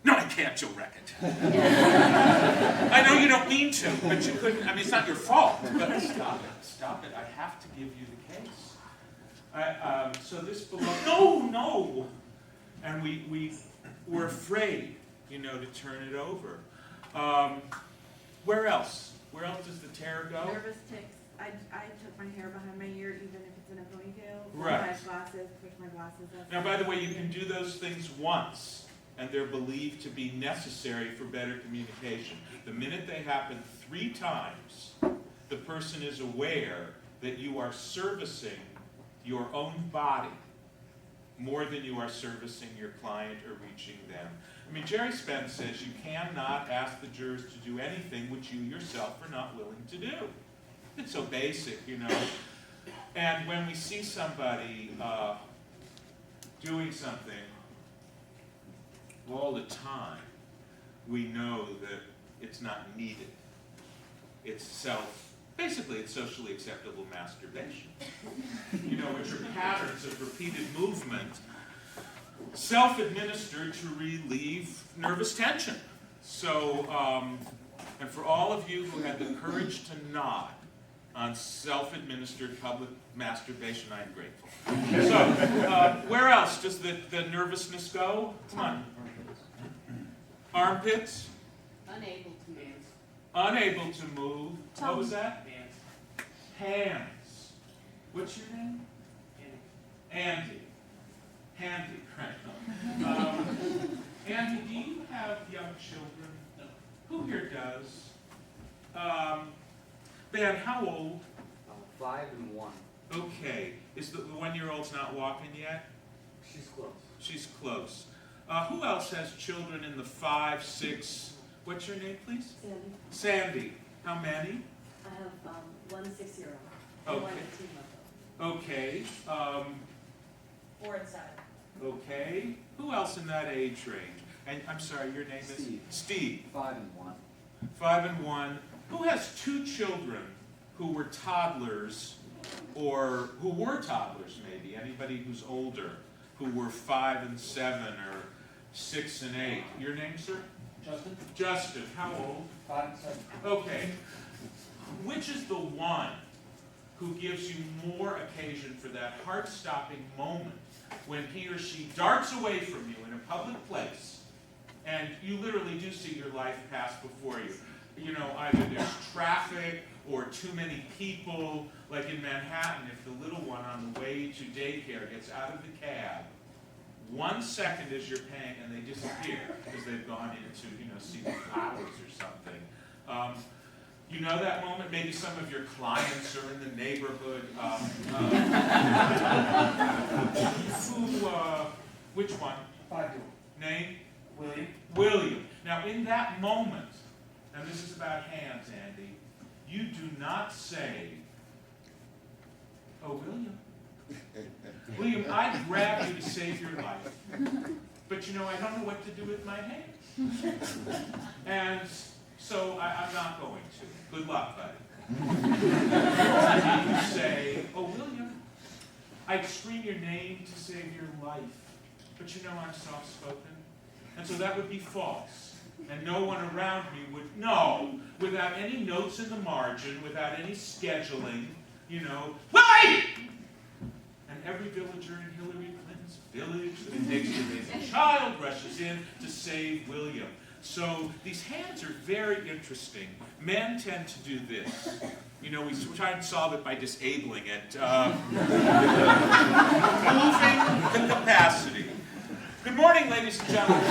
No, I can't, you'll wreck it. I know you don't mean to, but you couldn't. I mean, it's not your fault. But stop it. I have to give you the case. So this belongs. No. And we're afraid, you know, to turn it over. Where else? Where else does the terror go? Nervous tics. I took my hair behind my ear, even if it's in a ponytail. Right. My glasses, push my glasses up. Now, by the way, you can do those things once, and they're believed to be necessary for better communication. The minute they happen 3 times, the person is aware that you are servicing your own body more than you are servicing your client or reaching them. I mean, Jerry Spence says you cannot ask the jurors to do anything which you yourself are not willing to do. It's so basic, you know. And when we see somebody doing something all the time, we know that it's not needed. It's basically it's socially acceptable masturbation. You know, which are patterns of repeated movement, self-administered to relieve nervous tension. So, and for all of you who had the courage to nod on self-administered public masturbation, I am grateful. So, where else does the nervousness go? Come on. Armpits? Unable to move. Unable to move. What was that? Hands. What's your name? Andy. Handy, right. Andy, do you have young children? No. Who here does? Ben, how old? 5 and 1. Okay. Is the 1-year-old's not walking yet? She's close. She's close. Who else has children in the 5, 6? What's your name, please? Sandy. Sandy. How many? I have one 6-year-old. Okay. One 18-month-old. Okay. 4 and 7. Okay. Who else in that age range? And I'm sorry, your name is? Steve. 5 and 1. 5 and 1. Who has 2 children who were toddlers, or who were toddlers maybe? Anybody who's older, who were 5 and 7 or 6 and 8? Your name, sir? Justin? Justin. How old? 5 and 7. Okay. Which is the one who gives you more occasion for that heart-stopping moment when he or she darts away from you in a public place and you literally do see your life pass before you? You know, either there's traffic or too many people. Like in Manhattan, if the little one on the way to daycare gets out of the cab, 1 second as you're paying and they disappear because they've gone into, you know, see the flowers or something. You know that moment? Maybe some of your clients are in the neighborhood. Which one? 5. Name? William. William. Now in that moment, and this is about hands, Andy, you do not say, "Oh, William. William, I grabbed you to save your life, but you know, I don't know what to do with my hands. And so I'm not going to. Good luck, buddy." You say, "Oh, William, I'd scream your name to save your life. But you know I'm soft-spoken. And so that would be false. And no one around me would know, without any notes in the margin, without any scheduling, you know, Willie! And every villager in Hillary Clinton's village that takes to raise a child rushes in to save William. So these hands are very interesting. Men tend to do this. You know, we try and solve it by disabling it. Moving the capacity. Good morning, ladies and gentlemen.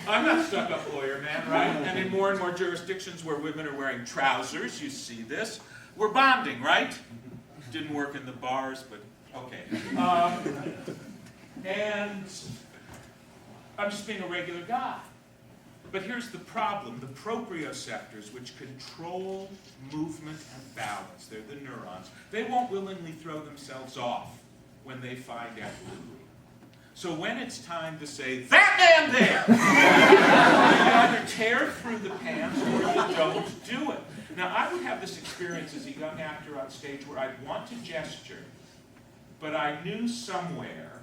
I'm not stuck-up lawyer, man, right? And in more and more jurisdictions where women are wearing trousers, you see this, we're bonding, right? Didn't work in the bars, but okay. And I'm just being a regular guy. But here's the problem. The proprioceptors, which control movement and balance, they're the neurons, they won't willingly throw themselves off when they find equilibrium. So when it's time to say, that man there, you either tear through the pants or you don't do it. Now, I would have this experience as a young actor on stage where I'd want to gesture, but I knew somewhere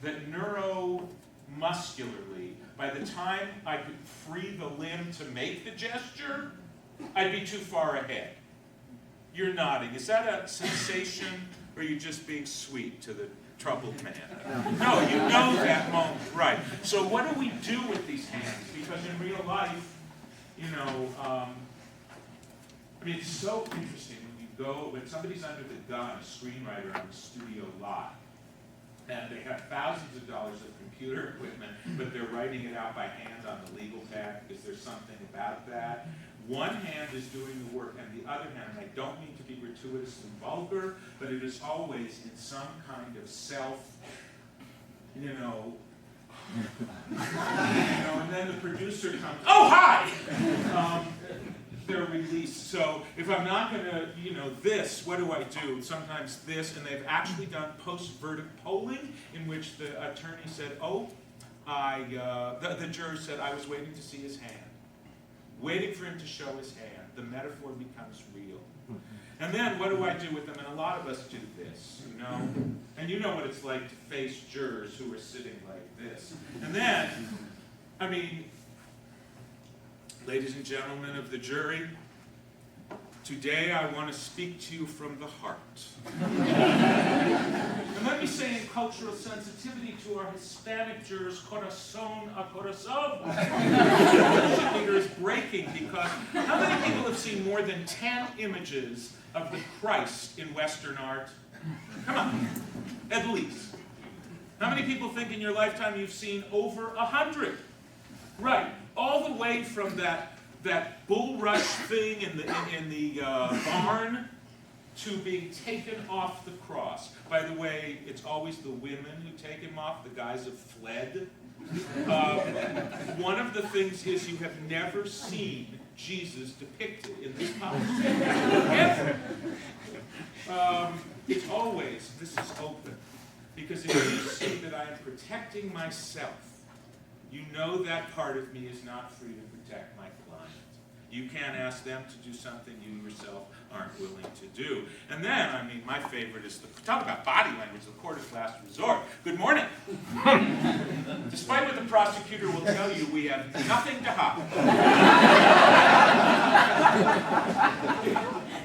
that neuromuscularly, by the time I could free the limb to make the gesture, I'd be too far ahead. You're nodding. Is that a sensation, or are you just being sweet to the troubled man? No, you know that moment, right. So what do we do with these hands? Because in real life, you know, I mean, it's so interesting when somebody's under the gun, a screenwriter on the studio lot, and they have thousands of dollars of computer equipment, but they're writing it out by hand on the legal pad because there's something about that. One hand is doing the work, and the other hand, and I don't mean to be gratuitous and vulgar, but it is always in some kind of self, you know, and then the producer comes, oh, hi! They're released. So if I'm not going to, you know, this, what do I do? Sometimes this, and they've actually done post-verdict polling in which the attorney said, oh, the juror said, I was waiting to see his hand. Waiting for him to show his hand. The metaphor becomes real. And then what do I do with them? And a lot of us do this, you know? And you know what it's like to face jurors who are sitting like this. And then, I mean, ladies and gentlemen of the jury, today I want to speak to you from the heart. And let me say in cultural sensitivity to our Hispanic jurors, corazón a corazón. The meter is breaking because how many people have seen more than 10 images of the Christ in Western art? Come on, at least. How many people think in your lifetime you've seen over 100? Right, all the way from that bulrush thing in the barn to being taken off the cross. By the way, it's always the women who take him off. The guys have fled. One of the things is you have never seen Jesus depicted in this policy. Ever. It's always, this is open. Because if you see that I am protecting myself, you know that part of me is not free to protect my client. You can't ask them to do something you yourself aren't willing to do. And then, I mean, my favorite is talk about body language, the court of last resort. Good morning. Despite what the prosecutor will tell you, we have nothing to hide.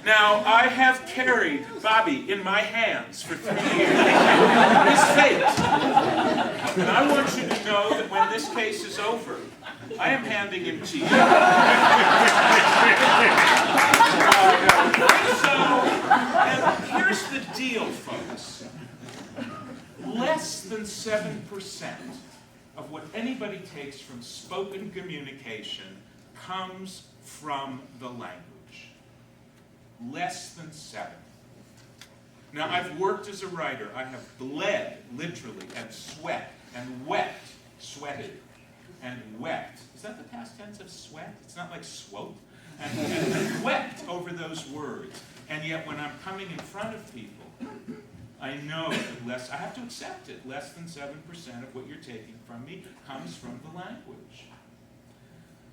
Now, I have carried Bobby in my hands for 3 years. His fate. And I want you to know that when this case is over, I am handing him to you. And here's the deal, folks. Less than 7% of what anybody takes from spoken communication comes from the language. Less than 7. Now, I've worked as a writer. I have bled, literally, and sweat, and wept, sweated, and wept. Is that the past tense of sweat? It's not like swope. And wept over those words. And yet, when I'm coming in front of people, I know that I have to accept it. Less than 7% of what you're taking from me comes from the language.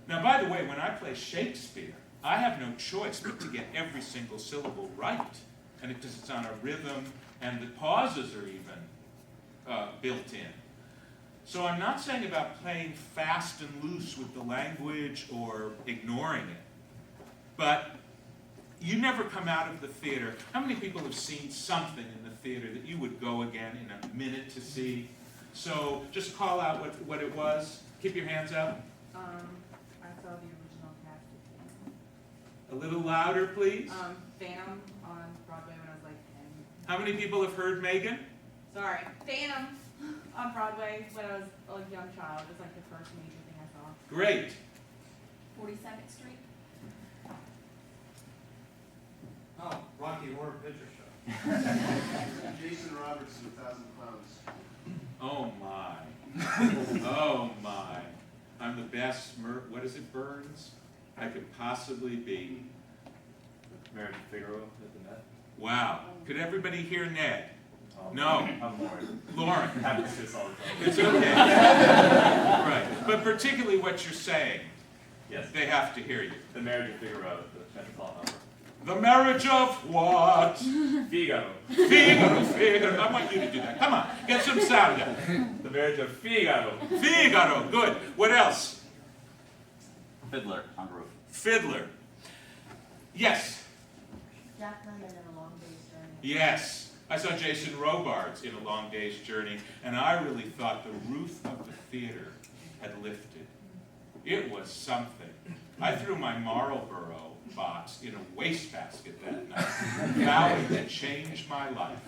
Now, by the way, when I play Shakespeare, I have no choice but to get every single syllable right. and because it's on a rhythm, and the pauses are even built in. So I'm not saying about playing fast and loose with the language or ignoring it, but you never come out of the theater. How many people have seen something in the theater that you would go again in a minute to see? So just call out what it was. Keep your hands up. I saw the original cast of A little louder, please. Phantom. Phantom on Broadway when I was like 10. How many people have heard Megan? Sorry, Phantom on Broadway when I was a young child. It was like the first major thing I saw. Great. 42nd Street. Oh, Rocky Horror Picture Show. Jason Roberts and 1,000 Clowns. Oh my. Oh my. I'm the best, what is it, Burns? I could possibly be. Marriage to Figaro at the Met. Wow. Could everybody hear Ned? No. I'm Lauren. Lauren. It happens to us all the time. It's okay. Right. But particularly what you're saying, Yes. they have to hear you. The Marriage of Figaro at the Metropolitan Opera. The marriage of what? Figaro. Figaro, Figaro. I want you to do that. Come on, get some sound up. The Marriage of Figaro. Figaro, good. What else? Fiddler on the Roof. Fiddler. Yes. Jack Lemmon in A Long Day's Journey. Yes. I saw Jason Robards in A Long Day's Journey, and I really thought the roof of the theater had lifted. It was something. I threw my Marlboro box in a wastebasket that night, vowing to change my life.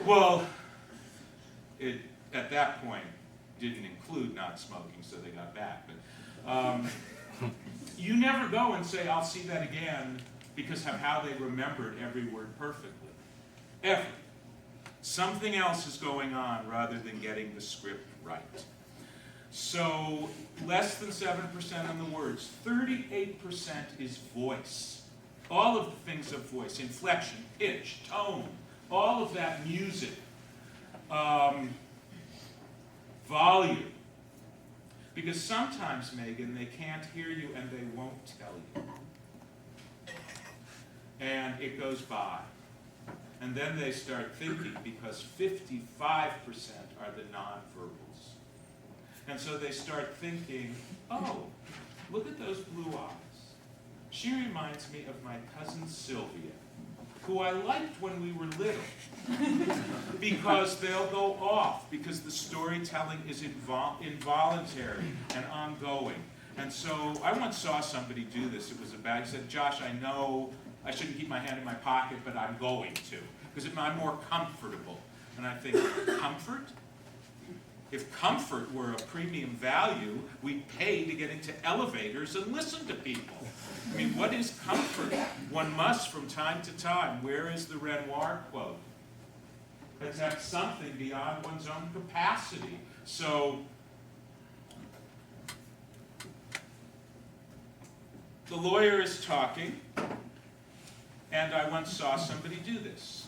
Well, it at that point didn't include not smoking, so they got back. But you never go and say, "I'll see that again," because of how they remembered every word perfectly. Ever. Something else is going on rather than getting the script right. So less than 7% on the words. 38% is voice. All of the things of voice, inflection, pitch, tone, all of that music, volume. Because sometimes, Megan, they can't hear you and they won't tell you. And it goes by. And then they start thinking, because 55% are the nonverbals. And so they start thinking, oh, look at those blue eyes. She reminds me of my cousin Sylvia, who I liked when we were little, because they'll go off, because the storytelling is involuntary and ongoing. And so I once saw somebody do this. It was he said, "Josh, I know I shouldn't keep my hand in my pocket, but I'm going to, because I'm more comfortable." And I think, comfort? If comfort were a premium value, we'd pay to get into elevators and listen to people. I mean, what is comfort? One must, from time to time, where is the Renoir quote? Accept something beyond one's own capacity. So, the lawyer is talking, and I once saw somebody do this.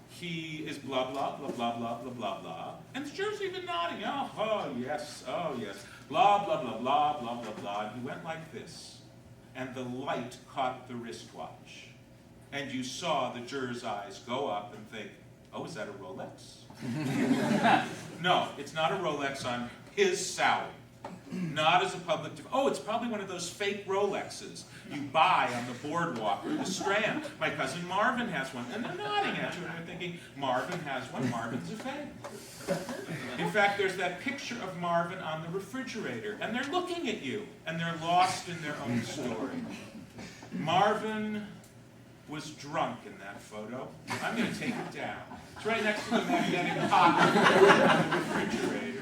He is blah, blah, blah, blah, blah, blah, blah, blah. And the juror's even nodding. Oh, yes, oh, yes. Blah, blah, blah, blah, blah, blah, blah. And he went like this. And the light caught the wristwatch. And you saw the juror's eyes go up and think, oh, is that a Rolex? No, it's not a Rolex on his salary. Not as a public, oh, it's probably one of those fake Rolexes you buy on the boardwalk or the Strand. My cousin Marvin has one. And they're nodding at you and they're thinking, Marvin has one, Marvin's a fake. In fact, there's that picture of Marvin on the refrigerator, and they're looking at you, and they're lost in their own story. Marvin was drunk in that photo. I'm going to take it down. It's right next to the magnetic pocket on the refrigerator.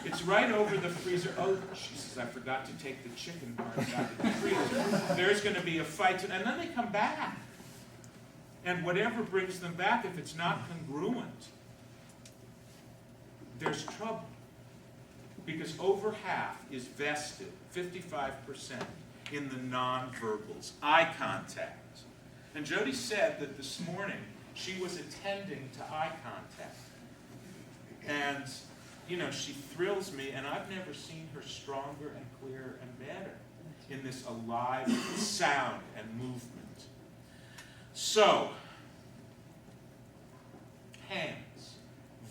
It's right over the freezer. Oh, Jesus, I forgot to take the chicken parts out of the freezer. There's going to be a fight. And then they come back. And whatever brings them back, if it's not congruent, there's trouble. Because over half is vested, 55%, in the nonverbals, eye contact. And Jody said that this morning she was attending to eye contact. And you know, she thrills me, and I've never seen her stronger and clearer and better in this alive sound and movement. So, hands,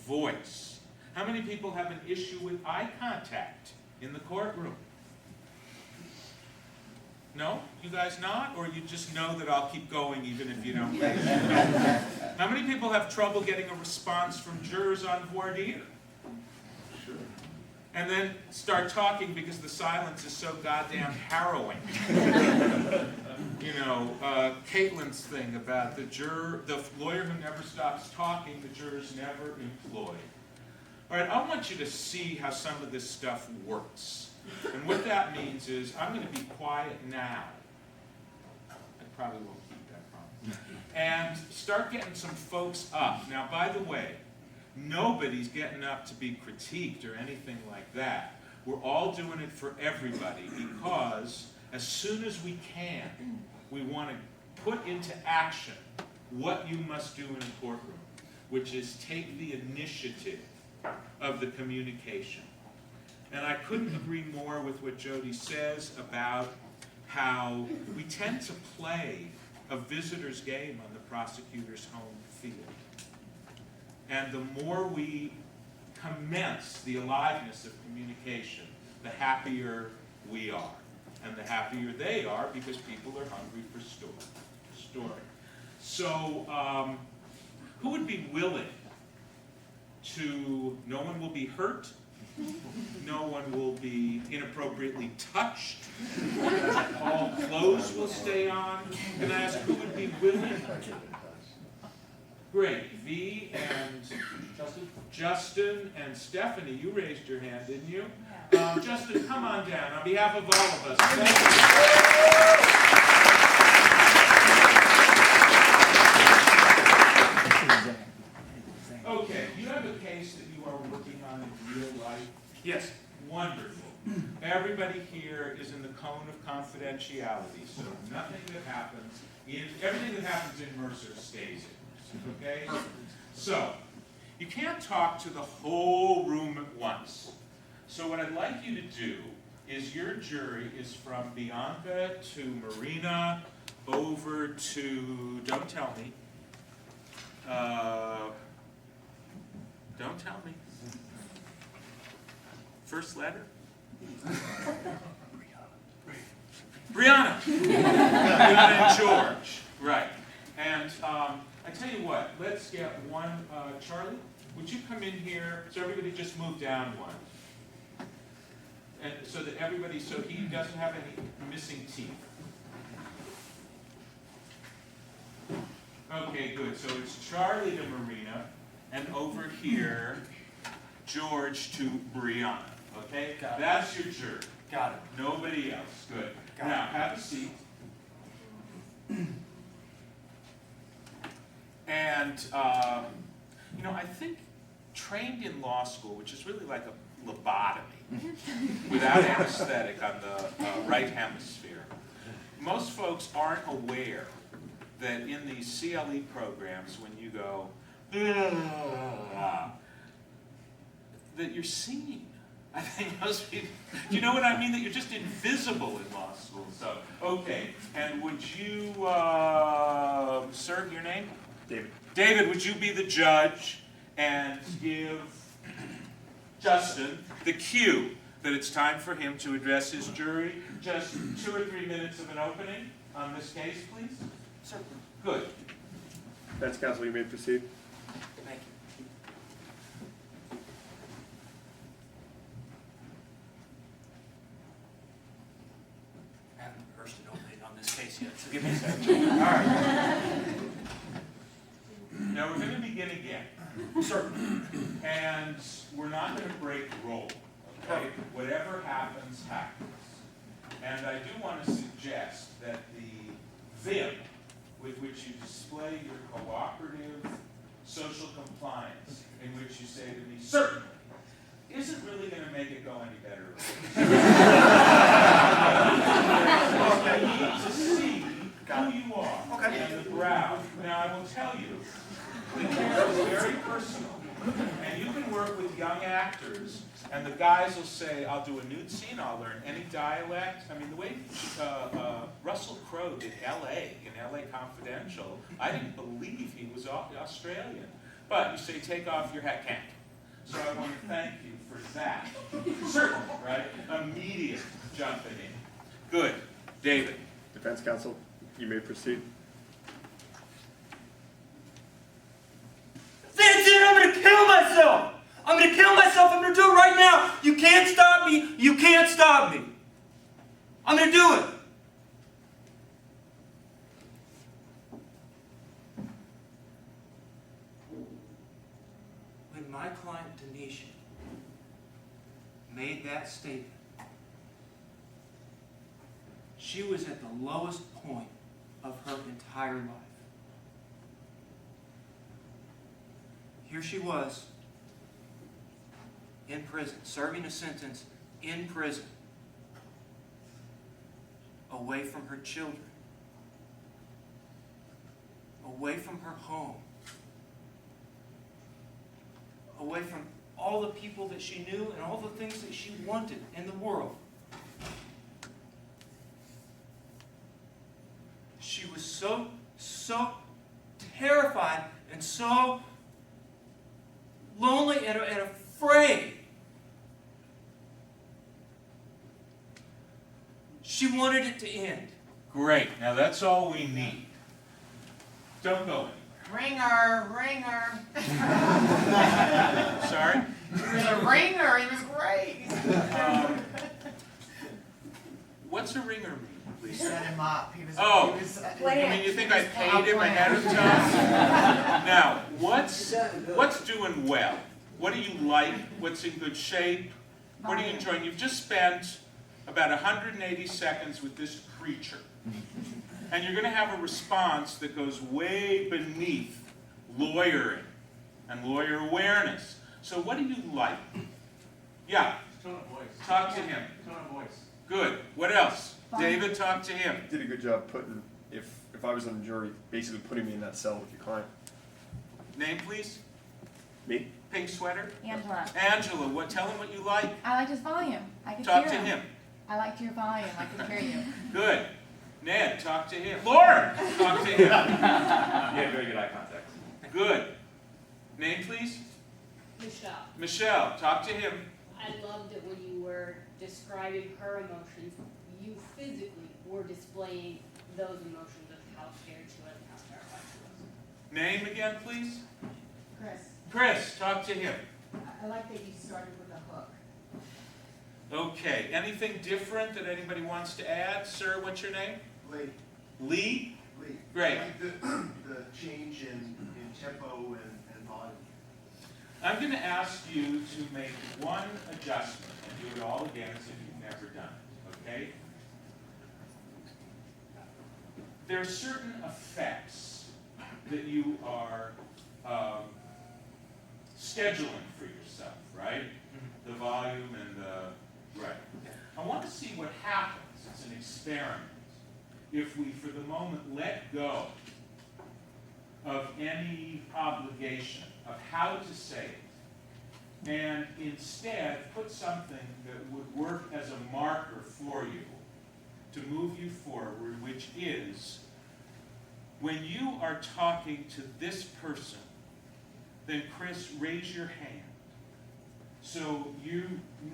voice. How many people have an issue with eye contact in the courtroom? No? You guys not? Or you just know that I'll keep going even if you don't? How many people have trouble getting a response from jurors on voir dire? Sure. And then start talking because the silence is so goddamn harrowing. You know, Caitlin's thing about the lawyer who never stops talking, the jurors never employed. All right, I want you to see how some of this stuff works. And what that means is, I'm going to be quiet now. I probably won't keep that promise. And start getting some folks up. Now, by the way, nobody's getting up to be critiqued or anything like that. We're all doing it for everybody because as soon as we can, we want to put into action what you must do in a courtroom, which is take the initiative of the communication. And I couldn't agree more with what Jody says about how we tend to play a visitor's game on the prosecutor's home field. And the more we commence the aliveness of communication, the happier we are. And the happier they are because people are hungry for story. So, who would be willing to, no one will be hurt, no one will be inappropriately touched, all clothes will stay on, and I ask who would be willing? Great, V and Justin and Stephanie, you raised your hand, didn't you? Justin, come on down on behalf of all of us. Thank you. Okay, you have a case that you are working on in real life? Yes. Wonderful. Everybody here is in the cone of confidentiality, so nothing that happens, everything that happens in Mercer stays in Mercer, okay? So, you can't talk to the whole room at once. So what I'd like you to do is your jury is from Bianca to Marina over to, don't tell me, don't tell me. First letter? Brianna. Brianna and George. Right. And I tell you what, let's get one. Charlie, would you come in here? So everybody just move down one. And so that everybody, so he doesn't have any missing teeth. Okay, good. So it's Charlie to Marina, and over here, George to Brianna. Okay? That's your jury. Got it. Nobody else. Good. Now, have a seat. And, you know, I think trained in law school, which is really like a lobotomy, without anesthetic on the right hemisphere, most folks aren't aware that in these CLE programs, when you go, that you're seen. I think most people, do you know what I mean? That you're just invisible in law school. So, okay, and would you, sir, your name? David. David, would you be the judge and give Justin the cue that it's time for him to address his jury? Just 2 or 3 minutes of an opening on this case, please. Sir. Good. Defense counsel, you may proceed. Thank you. I haven't rehearsed an opening on this case yet, so give me a second. All right. Now we're going to begin again. Certainly. And we're not going to break roll. Okay? Whatever happens, happens. And I do want to suggest that the vim with which you display your cooperative social compliance, in which you say to me, certainly, isn't really going to make it go any better. I need to see who you are and the brow. Now, I will tell you, the care is very personal. And you can work with young actors, and the guys will say, I'll do a nude scene, I'll learn any dialect. I mean, the way Russell Crowe did LA in LA Confidential, I didn't believe he was Australian. But you say, take off your hat, can't. So I want to thank you for that. Certainly, right? Immediate jumping in. Good. David. Defense counsel, you may proceed. That's it! I'm gonna kill myself! I'm gonna kill myself! I'm gonna do it right now! You can't stop me! You can't stop me! I'm gonna do it! When my client Tanisha made that statement, she was at the lowest point of her entire life. Here she was, in prison, serving a sentence in prison, away from her children, away from her home, away from all the people that she knew and all the things that she wanted in the world. She was so terrified and so lonely and afraid. She wanted it to end. Great. Now that's all we need. Don't go Ringer, ringer. anywhere. Sorry? He was a ringer, he was great. What's a ringer mean, We please? set him up. He was, Oh. he was, I mean, you think I paid him ahead of time? Now, what's doing well? What do you like? What's in good shape? What are you enjoying? You've just spent about 180 seconds with this creature. And you're going to have a response that goes way beneath lawyering and lawyer awareness. So what do you like? Yeah. Tone of voice. Talk to him. Tone of voice. Good. What else? David, talk to him. Did a good job putting, if I was on the jury, basically putting me in that cell with your client. Name, please. Me? Pink sweater. Angela, Angela, what? Tell him what you like. I liked his volume. I could Talk hear to him. I liked your volume. I could hear you. Good. Ned, talk to him. Lauren, talk to him. You had very good eye contact. Good. Name, please. Michelle, Michelle, talk to him. I loved it when you were describing her emotions. You physically were displaying those emotions of how scared she was and how terrified she was. Name again, please. Chris, Chris, talk to him. I like that you started with a hook. Okay. Anything different that anybody wants to add? Sir, what's your name? Lee. Lee? Lee. Great. I like the change in tempo and volume. I'm going to ask you to make one adjustment and do it all again as if you've never done it, okay? There are certain effects that you are scheduling for yourself, right? The volume and the, right. I want to see what happens. It's an experiment. If we, for the moment, let go of any obligation of how to say it, and instead put something that would work as a marker for you to move you forward, which is, when you are talking to this person, then Chris, raise your hand so you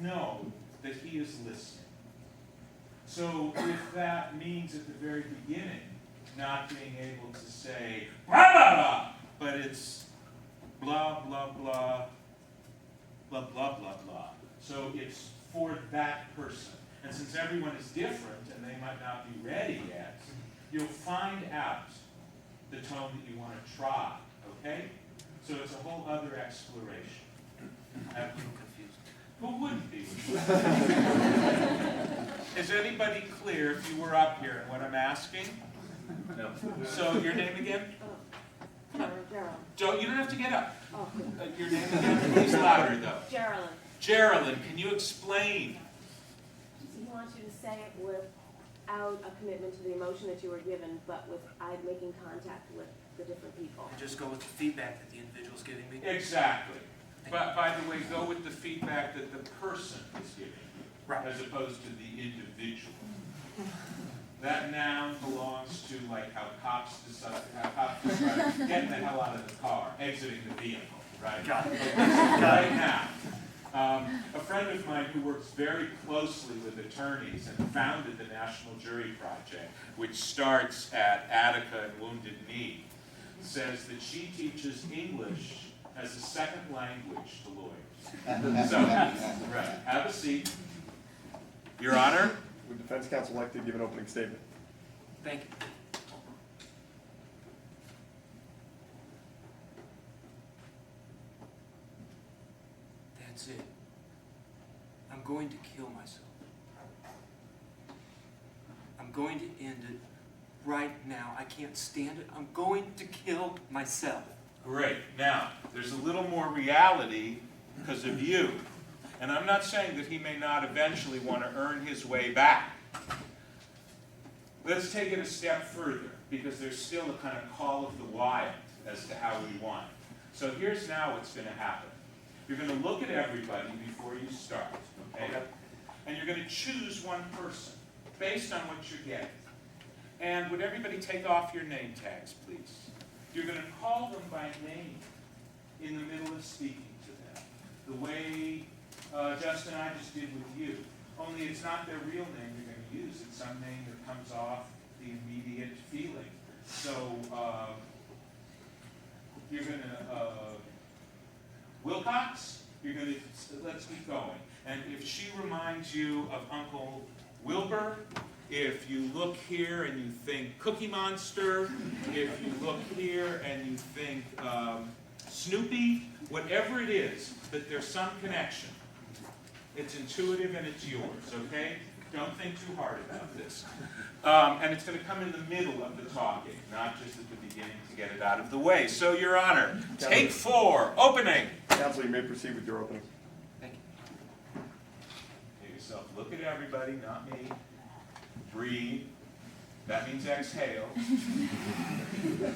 know that he is listening. So if that means at the very beginning not being able to say blah blah blah, but it's blah blah blah blah blah blah blah. So it's for that person. And since everyone is different and they might not be ready yet, you'll find out the tone that you want to try, okay? So it's a whole other exploration. I'm confused. Who wouldn't be? Is anybody clear if you were up here and what I'm asking? No. So your name again? Gerald. You don't have to get up. Oh, Your name again, please louder though. Geraldine. Geraldine, can you explain? He wants you to say it without a commitment to the emotion that you were given, but with making contact with the different people. And just go with the feedback that the individual's giving me. Exactly. But by the way, go with the feedback that the person is giving you, Right. as opposed to the individual. That noun belongs to like how cops decide getting the hell out of the car, exiting the vehicle, right? Got it. Right now. A friend of mine who works very closely with attorneys and founded the National Jury Project, which starts at Attica and Wounded Knee, says that she teaches English as a second language to lawyers. So, right, have a seat. Your Honor. Would defense counsel like to give an opening statement? Thank you. That's it. I'm going to kill myself. I'm going to end it right now. I can't stand it. I'm going to kill myself. Great. Now, there's a little more reality because of you. And I'm not saying that he may not eventually want to earn his way back. Let's take it a step further, because there's still a kind of call of the wild as to how we want. So here's now what's going to happen. You're going to look at everybody before you start, okay? And you're going to choose one person based on what you're getting. And would everybody take off your name tags, please? You're going to call them by name in the middle of speaking to them, the way Justin and I just did with you. Only it's not their real name you're going to use. It's some name that comes off the immediate feeling. So you're going to, Wilcox, you're going to, let's keep going. And if she reminds you of Uncle Wilbur, if you look here and you think Cookie Monster, if you look here and you think Snoopy, whatever it is, that there's some connection. It's intuitive and it's yours, okay? Don't think too hard about this. And it's going to come in the middle of the talking, not just at the beginning to get it out of the way. So, Your Honor, take 4, opening. Counsel, you may proceed with your opening. Thank you. Take yourself, look at everybody, not me. Breathe. That means exhale.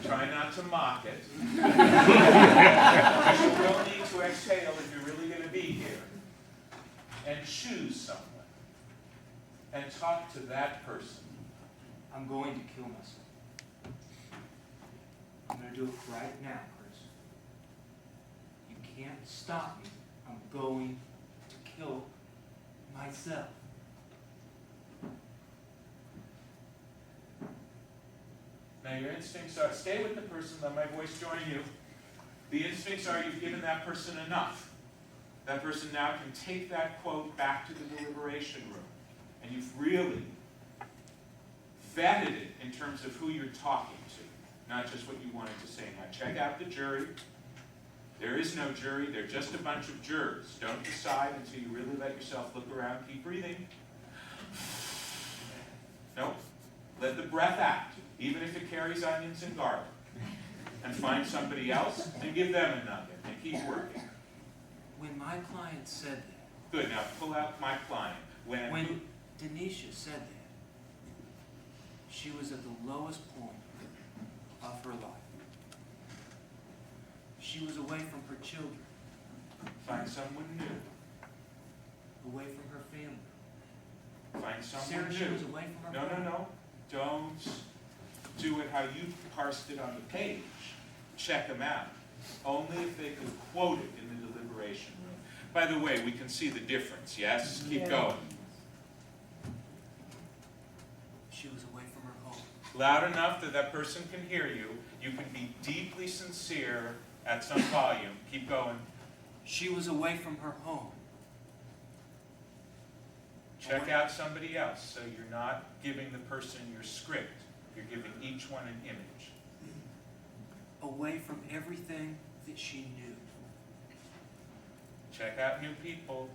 Try not to mock it. You will need to exhale if you're really going to be here. And choose someone. And talk to that person. I'm going to kill myself. I'm going to do it right now, Chris. You can't stop me. I'm going to kill myself. Now your instincts are, stay with the person, let my voice join you. The instincts are you've given that person enough. That person now can take that quote back to the deliberation room. And you've really vetted it in terms of who you're talking to, not just what you wanted to say. Now check out the jury. There is no jury, they're just a bunch of jurors. Don't decide until you really let yourself look around. Keep breathing. Nope. Let the breath out, even if it carries onions and garlic. And find somebody else and give them a nugget and keep working. When my client said that. Good, now pull out my client. When Denisha said that, she was at the lowest point of her life. She was away from her children. Find someone new. Away from her family. Find someone Sarah, new. she was away from her family. No. Don't do it how you parsed it on the page. Check them out. Only if they could quote it in the deliberation room. By the way, we can see the difference, yes? Keep going. She was away from her home. Loud enough that that person can hear you. You can be deeply sincere at some volume. Keep going. She was away from her home. Check out somebody else so you're not giving the person your script. You're giving each one an image. Away from everything that she knew. Check out new people.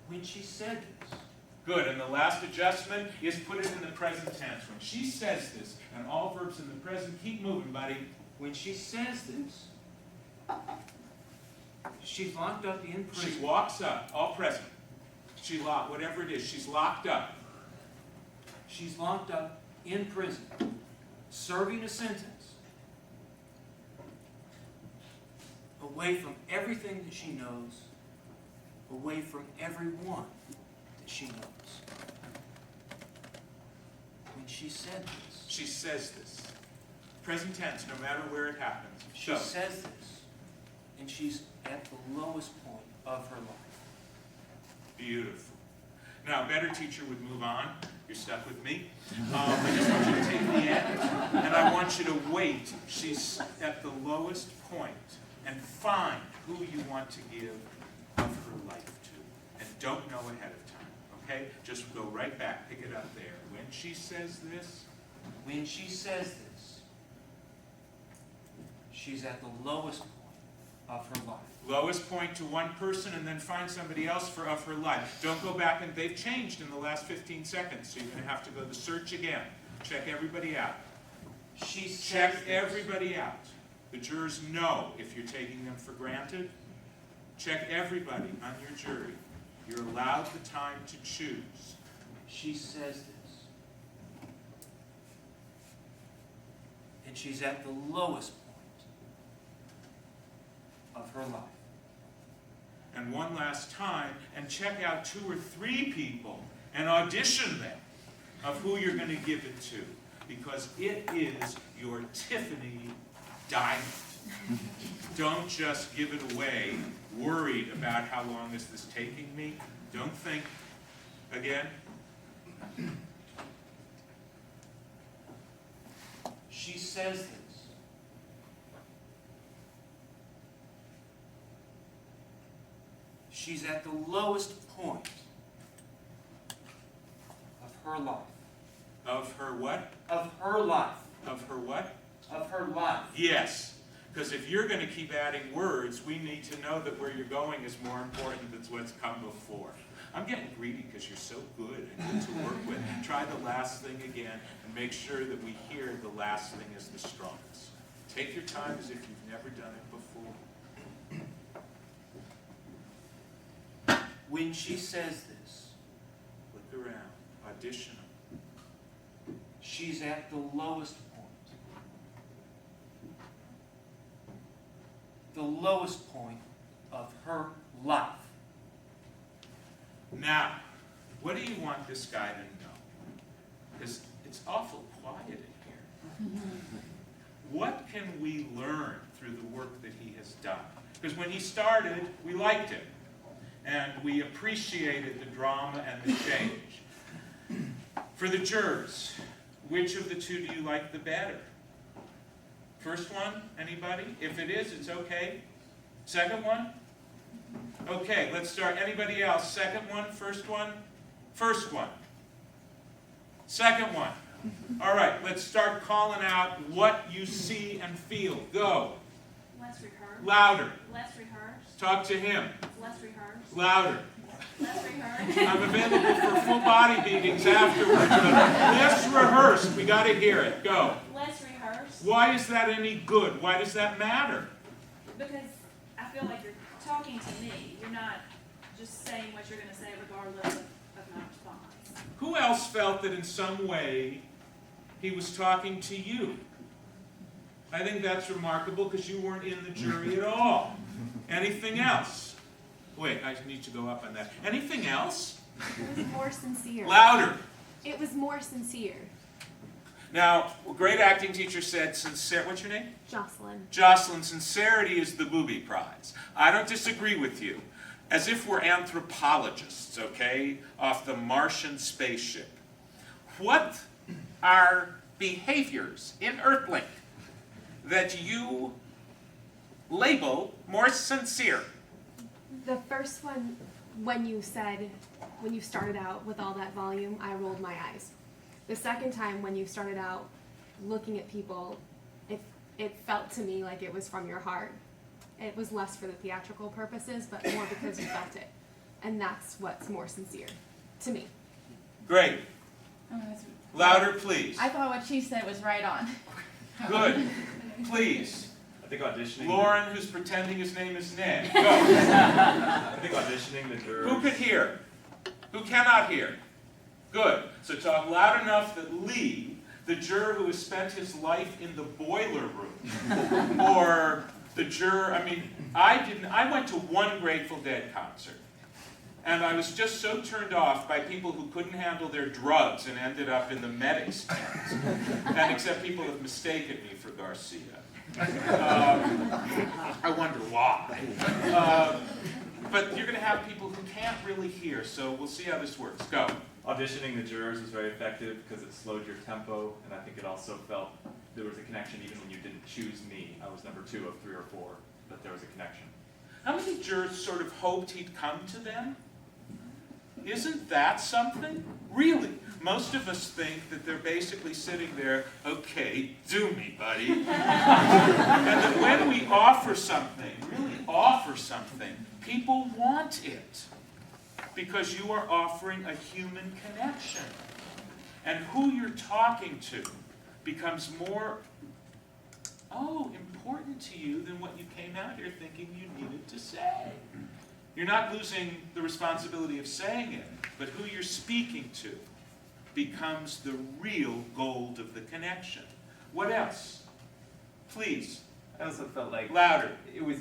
When she said this. Good, and the last adjustment is put it in the present tense. When she says this, and all verbs in the present, keep moving, buddy. When she says this, she's locked up in prison. She walks up, all present. She locked, whatever it is, she's locked up. She's locked up in prison, serving a sentence, away from everything that she knows, away from everyone that she knows. When she said this. She says this. Present tense, no matter where it happens. She So, says this, and she's at the lowest point of her life. beautiful. Now, a better teacher would move on. You're stuck with me. I just want you to take the end, and I want you to wait. She's at the lowest point, and find who you want to give of her life to. And don't know ahead of time, okay? Just go right back, pick it up there. When she says this, When she says this, she's at the lowest point of her life. lowest point to one person, and then find somebody else of her life. Don't go back, and they've changed in the last 15 seconds, so you're going to have to go to search again. Check everybody out. Check everybody out. The jurors know if you're taking them for granted. Check everybody on your jury. You're allowed the time to choose. She says this. And she's at the lowest point of her life. And one last time, and check out 2 or 3 people and audition them of who you're going to give it to, because it is your Tiffany diamond. Don't just give it away worried about how long is this taking me. Don't think. Again. She says this. She's at the lowest point of her life. Of her what? Of her life. Of her what? Of her life. Yes. Because if you're going to keep adding words, we need to know that where you're going is more important than what's come before. I'm getting greedy because you're so good and good to work with. Try the last thing again and make sure that we hear the last thing is the strongest. Take your time as if you've never done it before. When she says this, Look around. Audition them. she's at the lowest point. The lowest point of her life. Now, what do you want this guy to know? Because it's awful quiet in here. What can we learn through the work that he has done? Because when he started, we liked him. And we appreciated the drama and the change. For the jurors, which of the 2 do you like the better? First one, anybody? If it is, it's okay. Second one? Okay, let's start. Anybody else? Second one, first one? First one. Second one. All right, let's start calling out what you see and feel. Go. Less rehearsed. Louder. Less rehearsed. Talk to him. Less rehearsed. Louder. Less rehearsed. I'm available for full body beatings afterwards. Less rehearsed. We got to hear it. Go. Less rehearsed. Why is that any good? Why does that matter? Because I feel like you're talking to me. You're not just saying what you're going to say regardless of my response. Who else felt that in some way he was talking to you? I think that's remarkable because you weren't in the jury at all. Anything else? Wait, I need to go up on that. Anything else? It was more sincere. Louder. It was more sincere. Now, a great acting teacher said, what's your name? Jocelyn. Jocelyn, sincerity is the booby prize. I don't disagree with you. As if we're anthropologists, okay, off the Martian spaceship. What are behaviors in Earthlink that you label more sincere? The first one, when you started out with all that volume, I rolled my eyes. The second time, when you started out looking at people, it felt to me like it was from your heart. It was less for the theatrical purposes, but more because you felt it. And that's what's more sincere to me. Great. Oh, that's- Louder, please. I thought what she said was right on. Good. Please. I think auditioning. Lauren, who's pretending his name is Ned. Go. I think auditioning the jurors. Who could hear? Who cannot hear? Good. So talk loud enough that Lee, the juror who has spent his life in the boiler room, or the juror, I went to one Grateful Dead concert. And I was just so turned off by people who couldn't handle their drugs and ended up in the medic stands. And except people have mistaken me for Garcia. I wonder why. But you're going to have people who can't really hear, so we'll see how this works. Go. Auditioning the jurors was very effective because it slowed your tempo, and I think it also felt there was a connection even when you didn't choose me. I was number 2 of 3 or 4, but there was a connection. How many jurors sort of hoped he'd come to them? Isn't that something? Really? Most of us think that they're basically sitting there, okay, do me, buddy. And that when we offer something, really offer something, people want it. Because you are offering a human connection. And who you're talking to becomes more, important to you than what you came out here thinking you needed to say. You're not losing the responsibility of saying it, but who you're speaking to becomes the real gold of the connection. What else? Please. I also felt like louder. It was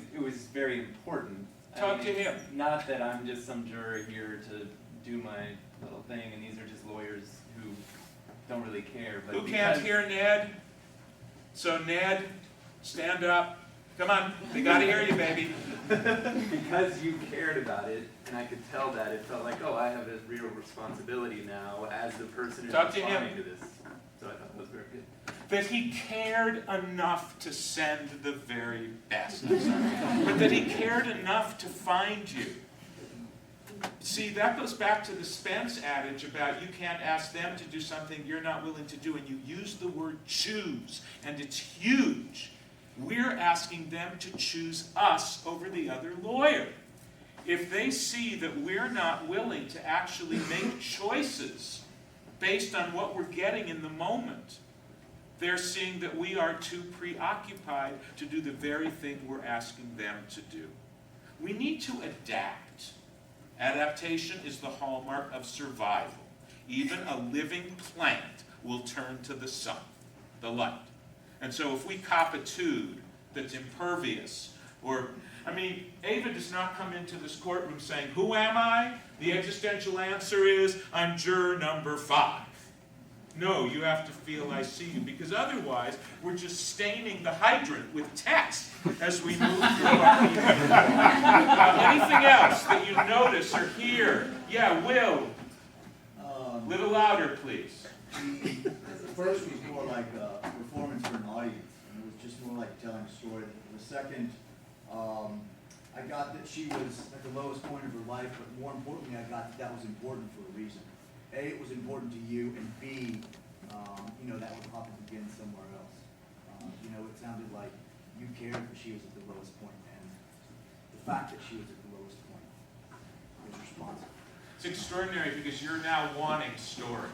very important. Talk to him. Not that I'm just some juror here to do my little thing, and these are just lawyers who don't really care. But who can't hear Ned? So Ned, stand up. Come on, they gotta hear you, baby. Because you cared about it, and I could tell that, it felt like, I have a real responsibility now as the person who's responding to this. So I thought that was very good. That he cared enough to send the very best. But that he cared enough to find you. See, that goes back to the Spence adage about you can't ask them to do something you're not willing to do, and you use the word choose, and it's huge. We're asking them to choose us over the other lawyer. If they see that we're not willing to actually make choices based on what we're getting in the moment, they're seeing that we are too preoccupied to do the very thing we're asking them to do. We need to adapt. Adaptation is the hallmark of survival. Even a living plant will turn to the sun, the light. And so if we cop a tude that's impervious, Ava does not come into this courtroom saying, who am I? The existential answer is, I'm juror number 5. No, you have to feel I see you, because otherwise we're just staining the hydrant with text as we move through our meeting. Anything else that you notice or hear? Yeah, Will. Little louder, please. The first was more like a performance for an audience, and it was just more like telling a story. The second, I got that she was at the lowest point of her life, but more importantly, I got that was important for a reason. A, it was important to you, and B, that would pop up again somewhere else. It sounded like you cared that she was at the lowest point, and the fact that she was at the lowest point was responsive. It's extraordinary because you're now wanting story.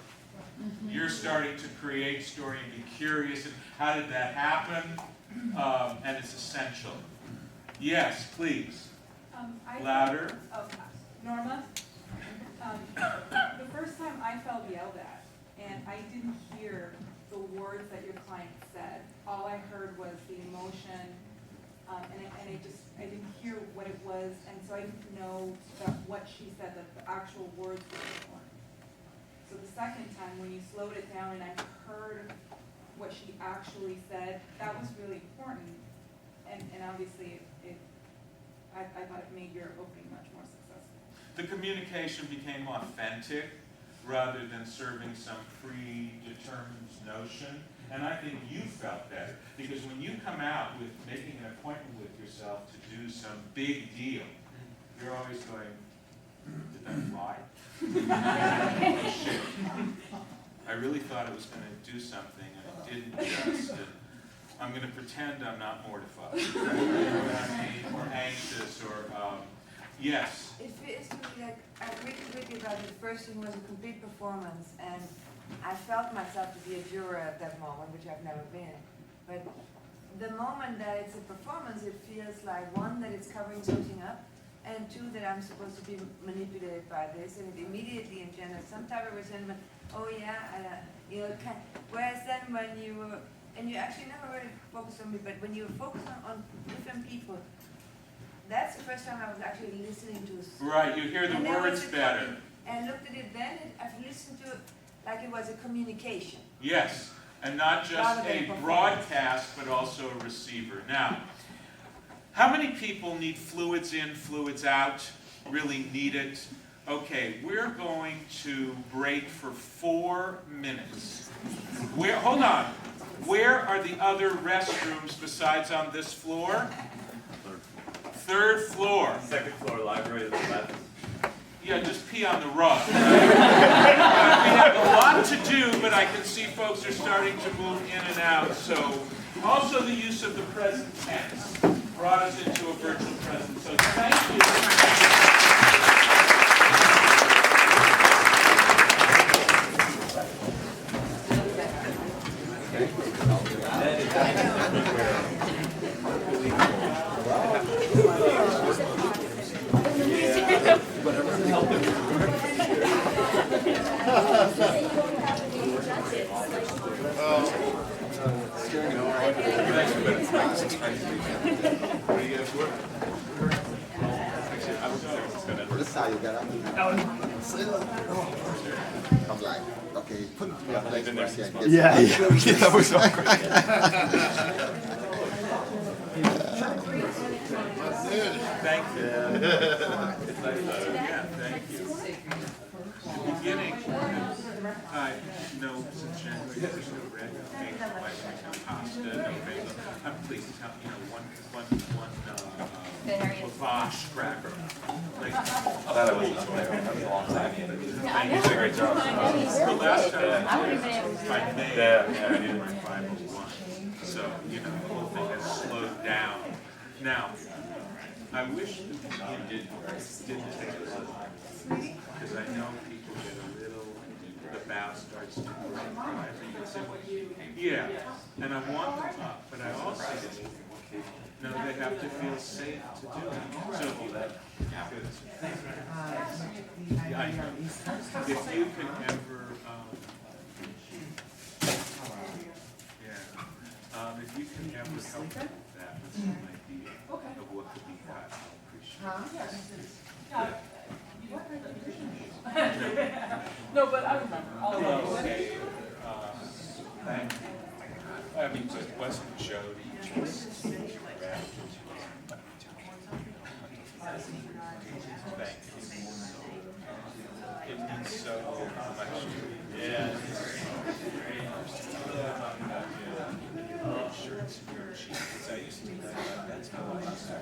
You're starting to create story and be curious, and how did that happen? And it's essential. Yes, please. Louder. Norma, the first time I felt yelled at, and I didn't hear the words that your client said. All I heard was the emotion, and I didn't hear what it was, and so I didn't know that what she said, that the actual words were important. So the second time, when you slowed it down and I heard what she actually said, that was really important, and obviously I thought it made your opening much more successful. The communication became authentic rather than serving some predetermined notion. And I think you felt better, because when you come out with making an appointment with yourself to do some big deal, you're always going, did that fly? Oh, shit. I really thought it was going to do something, and it didn't just. I'm going to pretend I'm not mortified, or anxious, or, yes. It feels to me like I agree with you that the first thing was a complete performance, and I felt myself to be a juror at that moment, which I've never been. But the moment that it's a performance, it feels like, one, that it's covering something up, and two, that I'm supposed to be manipulated by this, and it immediately engenders some type of resentment. Oh yeah, whereas then when you actually never really focus on me, but when you focus on different people, that's the first time I was actually listening to. Right, you hear the And there was words a better. And looked at it then, I've listened to it like it was a communication. Yes, and not just Rather than a performance. broadcast, but also a receiver. Now, how many people need fluids in, fluids out? Really need it? Okay, we're going to break for 4 minutes. Hold on. Where are the other restrooms besides on this floor? Third floor. Second floor library to the left. Yeah, just pee on the rug. We have a lot to do, but I can see folks are starting to move in and out. So, also the use of the present tense brought us into a virtual present. So thank you. I'm like, okay, put it to my place where I can get Yeah, that was all great. Thank you. Yeah, thank you. The beginning, no, since January, there's no bread, no cake, no pasta, no bagel. I'm pleased to tell you, one lavash cracker. Like, I thought I was there. That was a long time. Thank you. You did a great job. The last time I was by May, Yeah. I didn't run 501. So, the whole thing has slowed down. Now, I wish you didn't take a little, because I know people get a little, the bow starts to break. Yeah, and I want them up, but I also know they have to feel safe to do it. So, yeah, I know. If you can ever, if you can ever help with that, with some idea of what could be done, I'll appreciate it. No, but I remember. Okay. Thank you. I mean, it wasn't Jody, just thank you. It means so much. Yeah. Shirts and your cheeks. I used to do that. That's how I used to do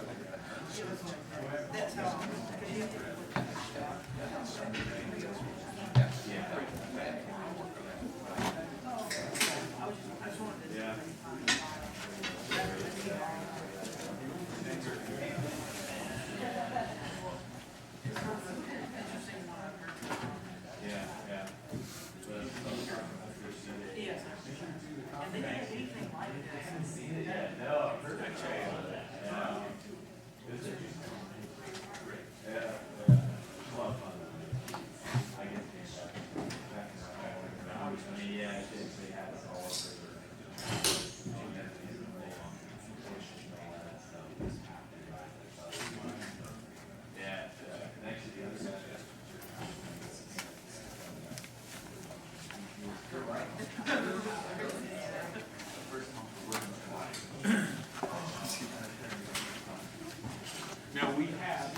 Now we have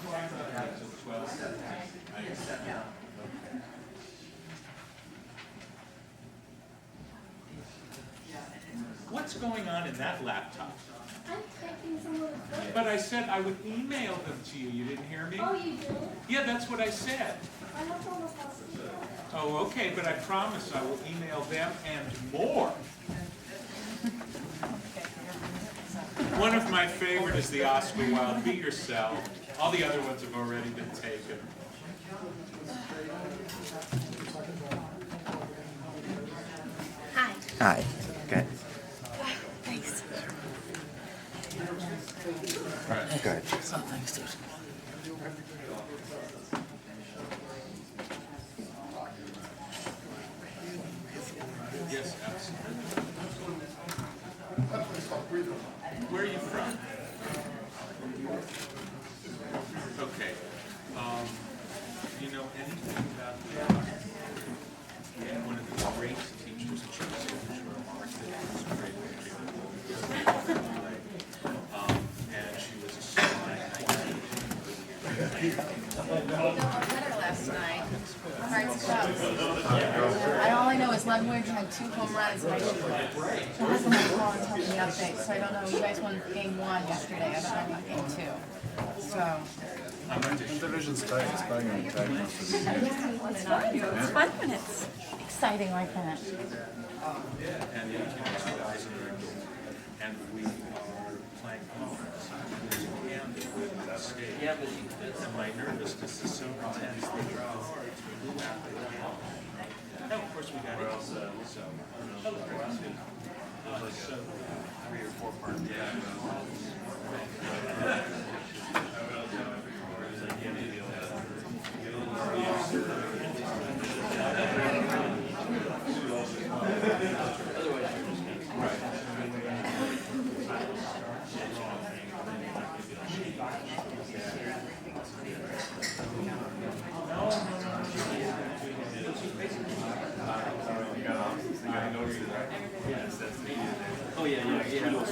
until 12. What's going on in that laptop? I'm typing some of the books. But I said I would email them to you. You didn't hear me? Oh, you did? Yeah, that's what I said. I have almost lost it. Oh, okay, but I promise I will email them and more. One of my favorite is the Oscar Wilde, Be Yourself. All the other ones have already been taken. Hi. Hi. Good. Thanks. Good. Oh, thanks, dude. Yes, absolutely. Where are you from? you know anything about that? Yeah, one of the great teachers, she was great, and she was a spy. Better last night. Hearts Cubs. All I know is Ludwig had 2 home runs and my husband had to call and tell me the update, so I don't know. You guys won game 1 yesterday. I don't know about game 2. So. Division's tight, it's banging on tight most of the year. Yeah, it's fun. It's fun when it's exciting like that. And the other two guys in the and we are playing conference. And with the state. Yeah, but and my nervousness is so intense. They draw hard. And of course we got it. So 3 or 4 part game. Oh yeah. I didn't know.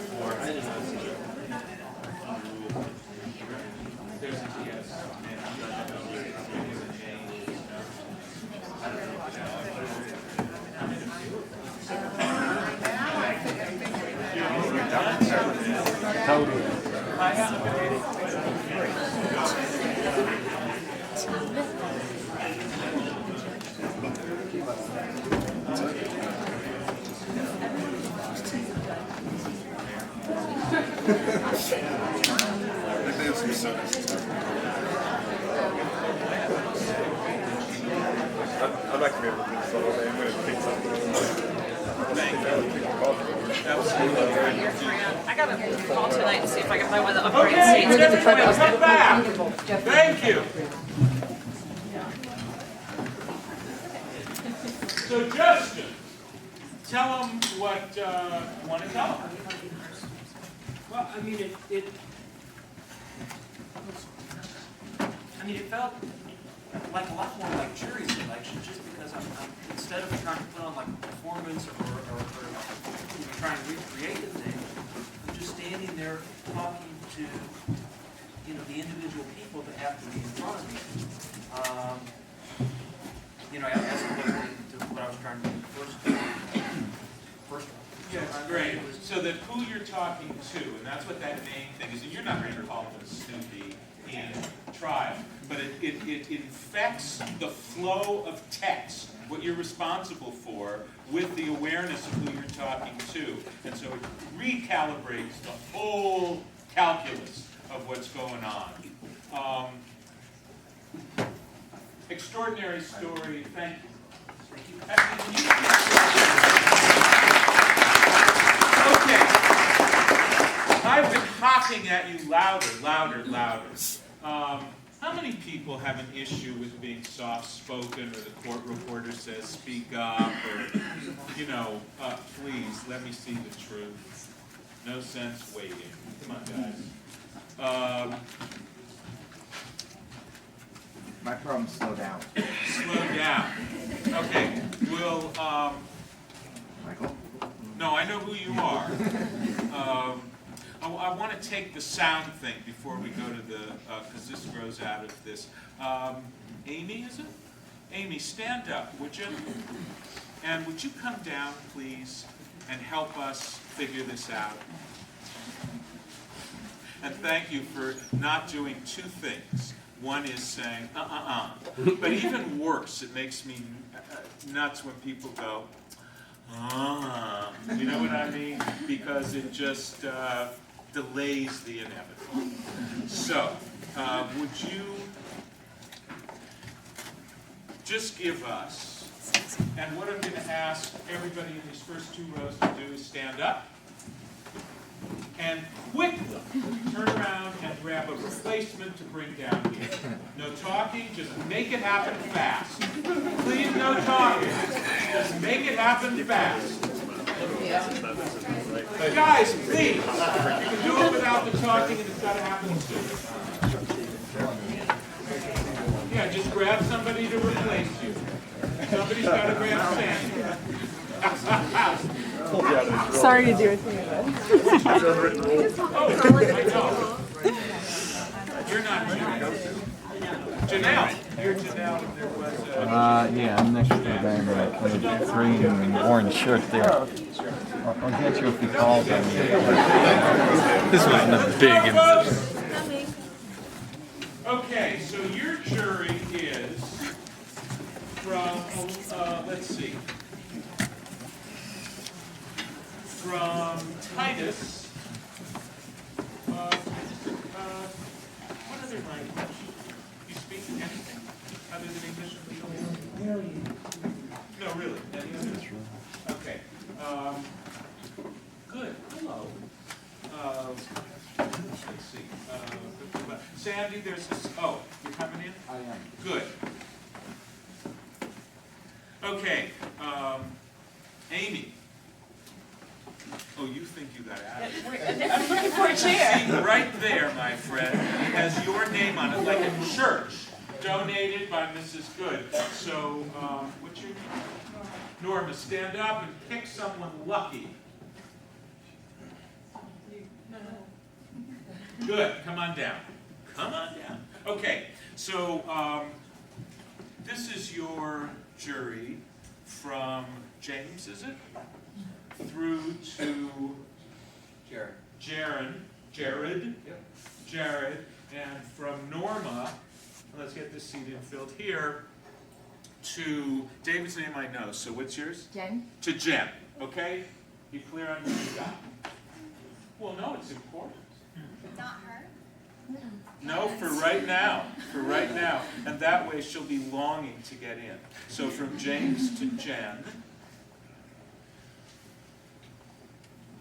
I'm not going to be able to do this all day. I'm going to take something. I got a call tonight to see if I can find one of the upgrade Okay, seats. everybody, come back. Thank you. So Justin, tell them what you want to tell them. Well, I mean, it felt like a lot more like jury selection, just because I'm instead of trying to put on like a performance or trying to recreate the thing, I'm just standing there talking to, the individual people that have to be in front of me. As opposed to what I was trying to do first. Yeah, great. So that who you're talking to, and that's what that main thing is, and you're not going to call them Snoopy in trial, but it infects the flow of text, what you're responsible for, with the awareness of who you're talking to. And so it recalibrates the whole calculus of what's going on. Extraordinary story. Thank you. Okay. I've been hawking at you louder. How many people have an issue with being soft-spoken, or the court reporter says speak up, or, please, let me see the truth. No sense waiting. Come on, guys. My problem is slow down. Slow down. Okay, we'll, Michael? no, I know who you are. I want to take the sound thing before we go to the, because this grows out of this. Amy, is it? Amy, stand up, would you? And would you come down, please, and help us figure this out? And thank you for not doing 2 things. One is saying, But even worse, it makes me nuts when people go, you know what I mean? Because it just delays the inevitable. So, would you just give us, and what I'm going to ask everybody in these first 2 rows to do is stand up and quickly turn around and grab a replacement to bring down here. No talking, just make it happen fast. Please, no talking. Just make it happen fast. Guys, please. You can do it without the talking, and it's got to happen soon. Yeah, just grab somebody to replace you. Somebody's got to grab Sandy. Sorry to do it to you, but. Oh, I know. You're not Janelle. Janelle. You're Janelle. There was a... Yeah, I'm next to the guy in the green and orange shirt there. I'll get you if he calls on me. This wasn't a big incident. Okay, so your jury is from, let's see, from Titus. What other language? You speak anything other than English? No, really. Any other? Okay. Good. Hello. Let's see. Sandy, there's this. Oh, you're coming in? I am. Good. Okay. Amy. Oh, you think you got out of it? I'm looking for a chair. See, right there, my friend, it has your name on it, like a church, donated by Mrs. Good. So, what's your name? Norma, stand up and pick someone lucky. Good, come on down. Come on down. Okay, so this is your jury from James, is it? Through to Jared. Yep. Jared, and from Norma, let's get this seat filled here, to David's name I know, so what's yours? Jen? To Jen, okay? You clear on who you got? Well, no, it's important. Not her? No, for right now, and that way she'll be longing to get in. So from James to Jen,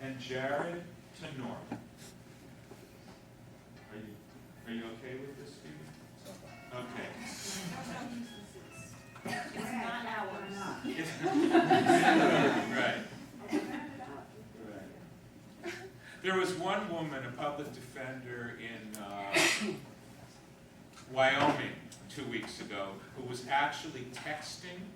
and Jared to Norm. Are you okay with this, Stephen? Okay. It's not ours. Right. There was one woman, a public defender in Wyoming 2 weeks ago, who was actually texting,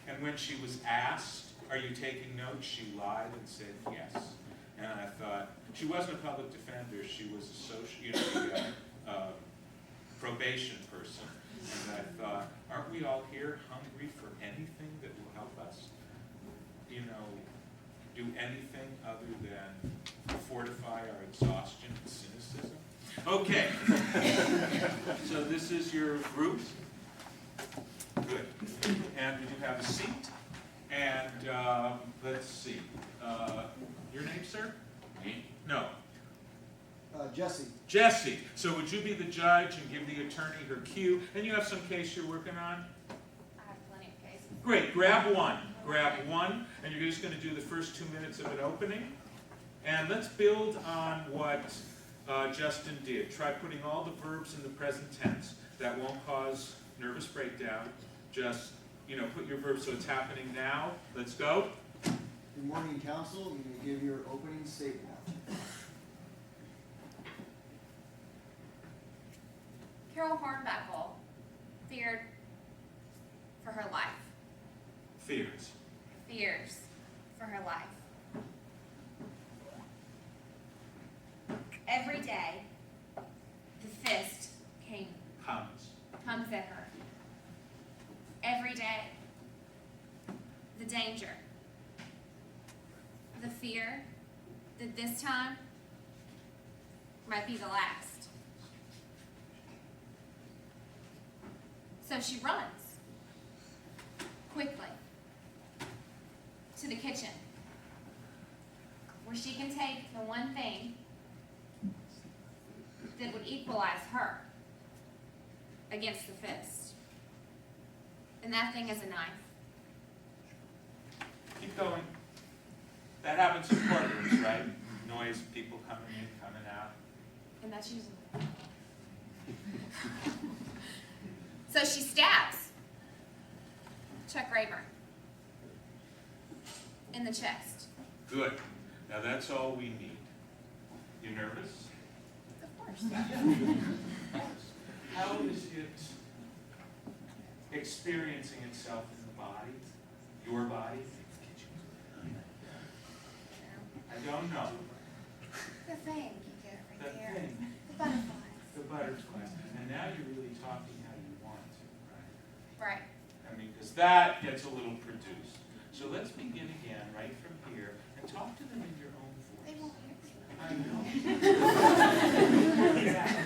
and when she was asked, "Are you taking notes?" she lied and said yes. And I thought, she wasn't a public defender, she was a probation person. And I thought, aren't we all here hungry for anything that will help us? You know, do anything other than fortify our exhaustion and cynicism? Okay. So this is your group. Good. And would you have a seat? And let's see. Your name, sir? Me? No. Jesse. Jesse. So would you be the judge and give the attorney her cue? And you have some case you're working on? I have plenty of cases. Great. Grab one. Grab one. And you're just going to do the first 2 minutes of an opening. And let's build on what Justin did. Try putting all the verbs in the present tense. That won't cause nervous breakdown. Just, put your verbs so it's happening now. Let's go. Good morning, council. You may give your opening statement. Carol Hornbuckle feared for her life. Fears. Fears for her life. Every day, the fist comes at her. Every day, the danger, the fear that this time might be the last. So she runs quickly to the kitchen, where she can take the one thing that would equalize her against the fist. And that thing is a knife. Keep going. That happens in courtrooms, right? Noise, people coming in, coming out. And that's usually. So she stabs Chuck Rayburn in the chest. Good. Now that's all we need. You nervous? Of course. How is it experiencing itself in the body, your body? I don't know. The thing you get right The there. thing. The butterflies. The butterflies. And now you're really talking how you want to, right? Right. I mean, because that gets a little produced. So let's begin again right from here and talk to them in your own voice. They won't hear me. I know. We'll work it out.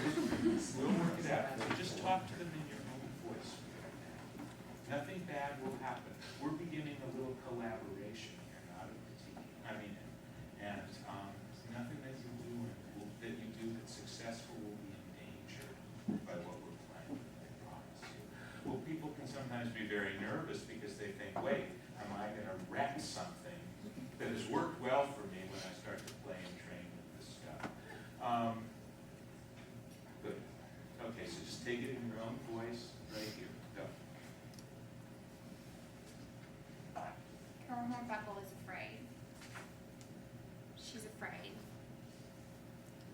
We'll work it out. So just talk to them in your own voice right now. Nothing bad will happen. We're beginning a little collaboration here, not a critique. I mean, and nothing that you do that's successful will be endangered by what we're planning. I promise you. Well, people can sometimes be very nervous because they think, wait, am I going to wreck something that has worked well for me when I start to play and train with this stuff? Good. Okay, so just take it in your own voice right here. Go. Caroline Buckle is afraid. She's afraid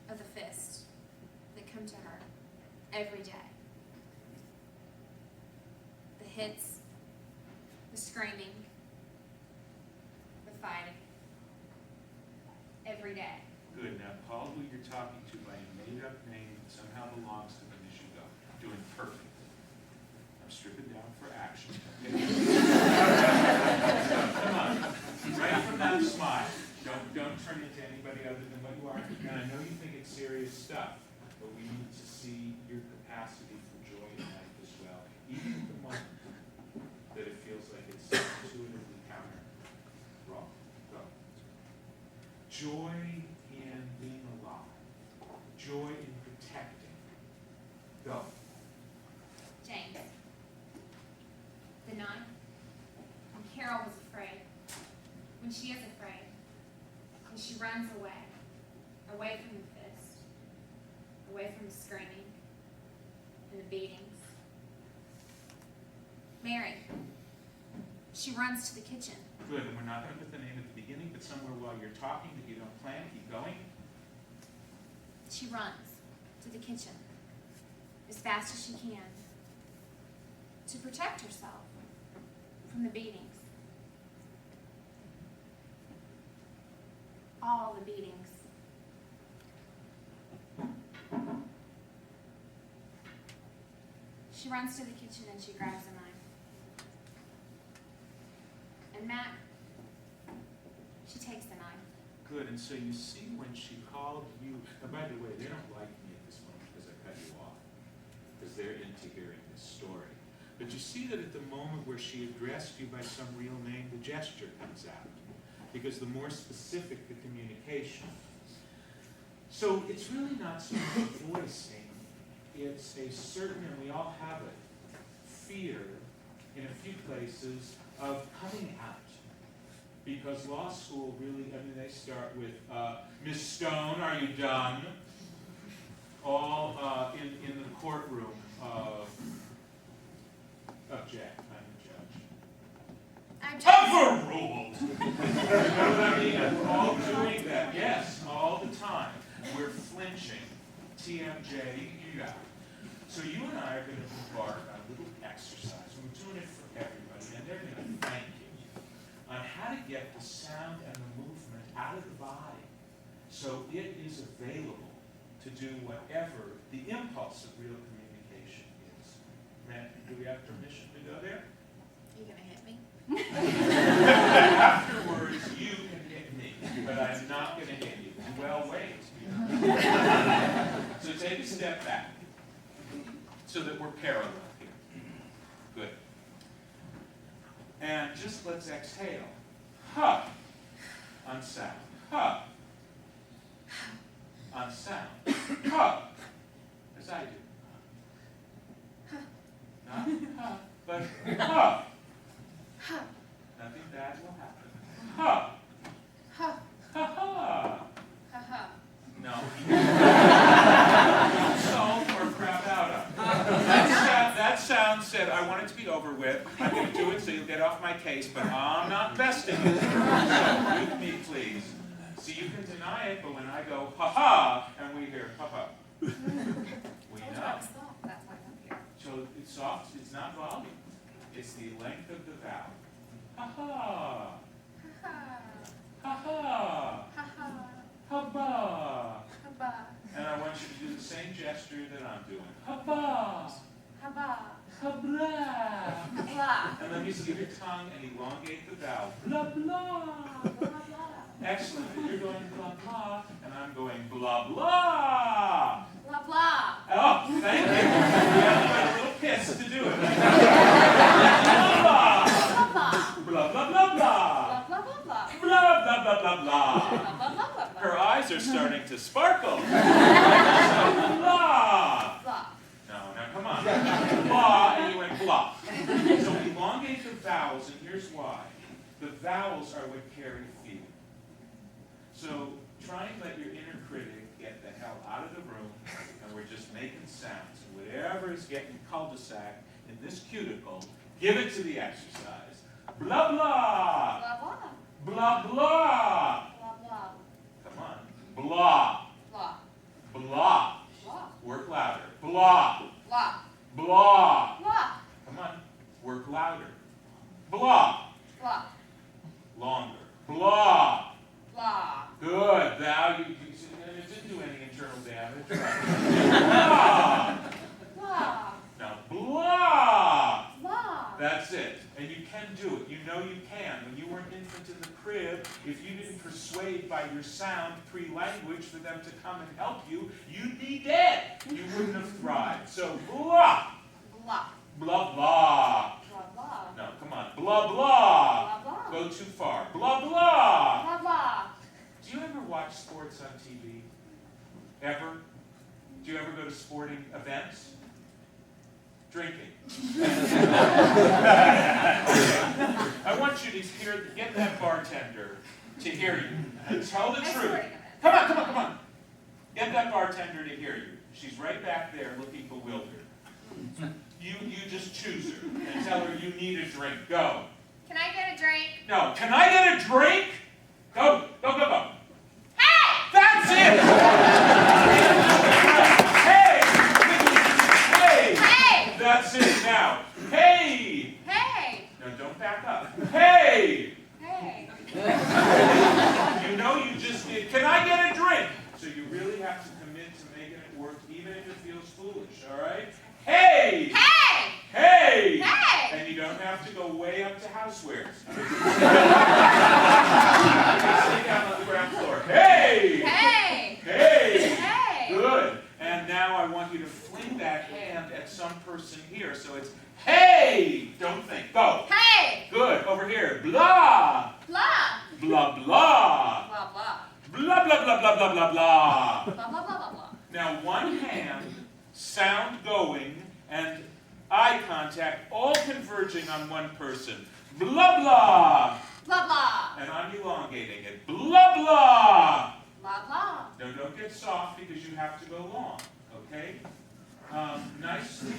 of the fists that come to her every day. The hits, the screaming, the fighting. Every day. Good. Now call who you're talking to by a made-up name that somehow belongs to them as you go. Doing perfect. I'm stripping down for action. Come on. Right from that smile. Don't turn into anybody other than what you are. And I know you think it's serious stuff, but we need to see your capacity for joy in life as well. Even at the moment that it feels like it's intuitively counter wrong. Go. Joy in being alive. Joy in protecting. Go. James. The night when Carol was afraid, when she is afraid, when she runs away, away from the fist, away from the screaming and the beatings. Mary. She runs to the kitchen. Good, and we're not going to put the name at the beginning, but somewhere while you're talking that you don't plan, keep going. She runs to the kitchen as fast as she can to protect herself from the beatings. All the beatings. She runs to the kitchen and she grabs a knife. And Matt, she takes the knife. Good, and so you see when she called you, and by the way, they don't like me at this moment because I cut you off, because they're into hearing this story. But you see that at the moment where she addressed you by some real name, the gesture comes out, because the more specific the communication. So it's really not so much voicing, it's a certain, and we all have it, fear in a few places of coming out. Because law school really, I mean, they start with, Ms. Stone, are you done? All in the courtroom, object, I'm the judge. Overruled! You know what I mean? We're all doing that, yes, all the time. We're flinching. TMJ, yeah. So you and I are going to embark on a little exercise, and we're doing it for everybody, and they're going to thank you, on how to get the sound and the movement out of the body so it is available to do whatever the impulse of real communication is. Man, do we have permission to go there? You gonna hit me? Afterwards, you can hit me, but I'm not going to hit you. Well, wait. So take a step back so that we're parallel here. Good. And just let's exhale. Huh. On sound. Huh. On sound. Huh. As I do. Not huh, but huh. Nothing bad will happen. Huh. Huh. Ha ha. Ha ha. No. Don't solve or crap out of. That sound said, I want it to be over with. I'm going to do it so you'll get off my case, but I'm not besting it. So, with me, please. So you can deny it, but when I go, ha-ha, and we hear, ha-ha, we know. That's why I'm here. So it's soft, it's not volume. It's the length of the vowel. Ha-ha. Ha-ha. Haba. And I want you to do the same gesture that I'm doing. Haba. Habla. And let me see your tongue and elongate the vowel. Blah, blah. Excellent. You're going blah, blah, and I'm going blah, blah. Blah, blah. Oh, thank you. You have to get a little pissed to do it. Blah, blah. Blah, blah, blah, blah. Blah, blah, blah, blah. Blah, blah, blah, blah, blah. Blah, blah, blah, blah. Her eyes are starting to sparkle. Blah. Blah. No, now come on. Blah, and you went blah. So elongate the vowels, and here's why. The vowels are what carry feeling. So try and let your inner critic get the hell out of the room, and we're just making sounds. And whatever is getting cul-de-sac in this cuticle, give it to the exercise. Blah, blah. Blah, blah. Blah, blah. Blah, blah. Come on. Blah. Blah. Blah. Blah. Work louder. Blah. Blah. Blah. Blah. Come on. Work louder. Blah. Blah. Longer. Blah. Blah. Good. Now it didn't do any internal damage. Blah. Blah. Now blah. Blah. That's it. And you can do it. You know you can. When you were an infant in the crib, if you didn't persuade by your sound pre-language for them to come and help you, you'd be dead. You wouldn't have thrived. So blah. Blah. Blah, blah. Blah, blah. No, come on. Blah, blah. Blah, blah. Go too far. Blah, blah. Blah, blah. Do you ever watch sports on TV? Ever? Do you ever go to sporting events? Drinking. I want you to get that bartender to hear you and tell the truth. Come on, come on, come on. Get that bartender to hear you. She's right back there looking bewildered. You just choose her and tell her you need a drink. Go. Can I get a drink? No. Can I get a drink? Go, go, go, go. Hey! That's it! Hey! Hey! Hey! That's it now. Hey! Hey! No, don't back up. Hey! Hey! You know you just did. Can I get a drink? So you really have to commit to making it work, even if it feels foolish, all right? Hey! Hey! Hey! Hey! And you don't have to go way up to housewares. Stay down on the ground floor. Hey! Hey! Hey! Hey! Good. And now I want you to fling that hand at some person here. So it's hey! Don't think. Go. Hey! Good. Over here. Blah! Blah! Blah, blah. Blah, blah. Blah, blah, blah, blah, blah, blah, blah. Blah, blah, blah, blah, blah. Now one hand, sound going, and eye contact all converging on one person. Blah, blah. Blah, blah. And I'm elongating it. Blah, blah. Blah, blah. No, don't get soft because you have to go long, okay? Nicely,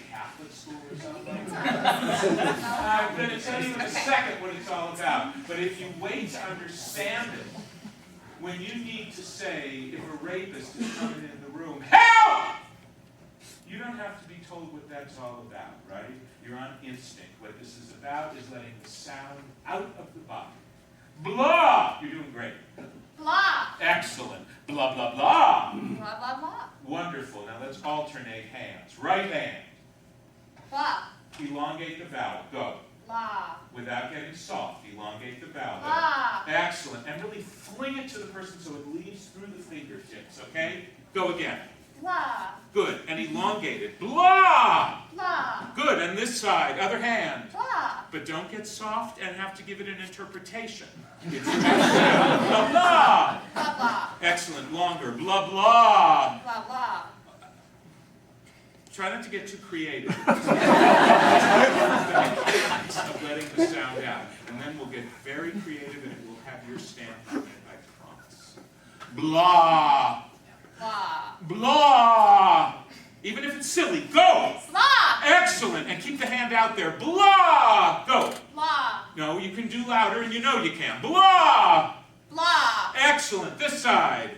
Catholic school or something. I'm going to tell you in a second what it's all about. But if you wait to understand it, when you need to say, if a rapist is coming in the room, help! You don't have to be told what that's all about, right? You're on instinct. What this is about is letting the sound out of the body. Blah! You're doing great. Blah. Excellent. Blah, blah, blah. Blah, blah, blah. Wonderful. Now let's alternate hands. Right hand. Blah. Elongate the vowel. Go. Blah. Without getting soft. Elongate the vowel. Go. Blah. Excellent. And really fling it to the person so it leaves through the fingertips, okay? Go again. Blah. Good. And elongate it. Blah! Blah. Good. And this side. Other hand. Blah. But don't get soft and have to give it an interpretation. It's blah, blah. Blah, blah. Excellent. Longer. Blah, blah. Blah, blah. Try not to get too creative. Of letting the sound out. And then we'll get very creative and it will have your stamp on it, I promise. Blah. Blah. Blah. Even if it's silly, go. Blah. Excellent. And keep the hand out there. Blah. Go. Blah. No, you can do louder and you know you can. Blah. Blah. Excellent. This side.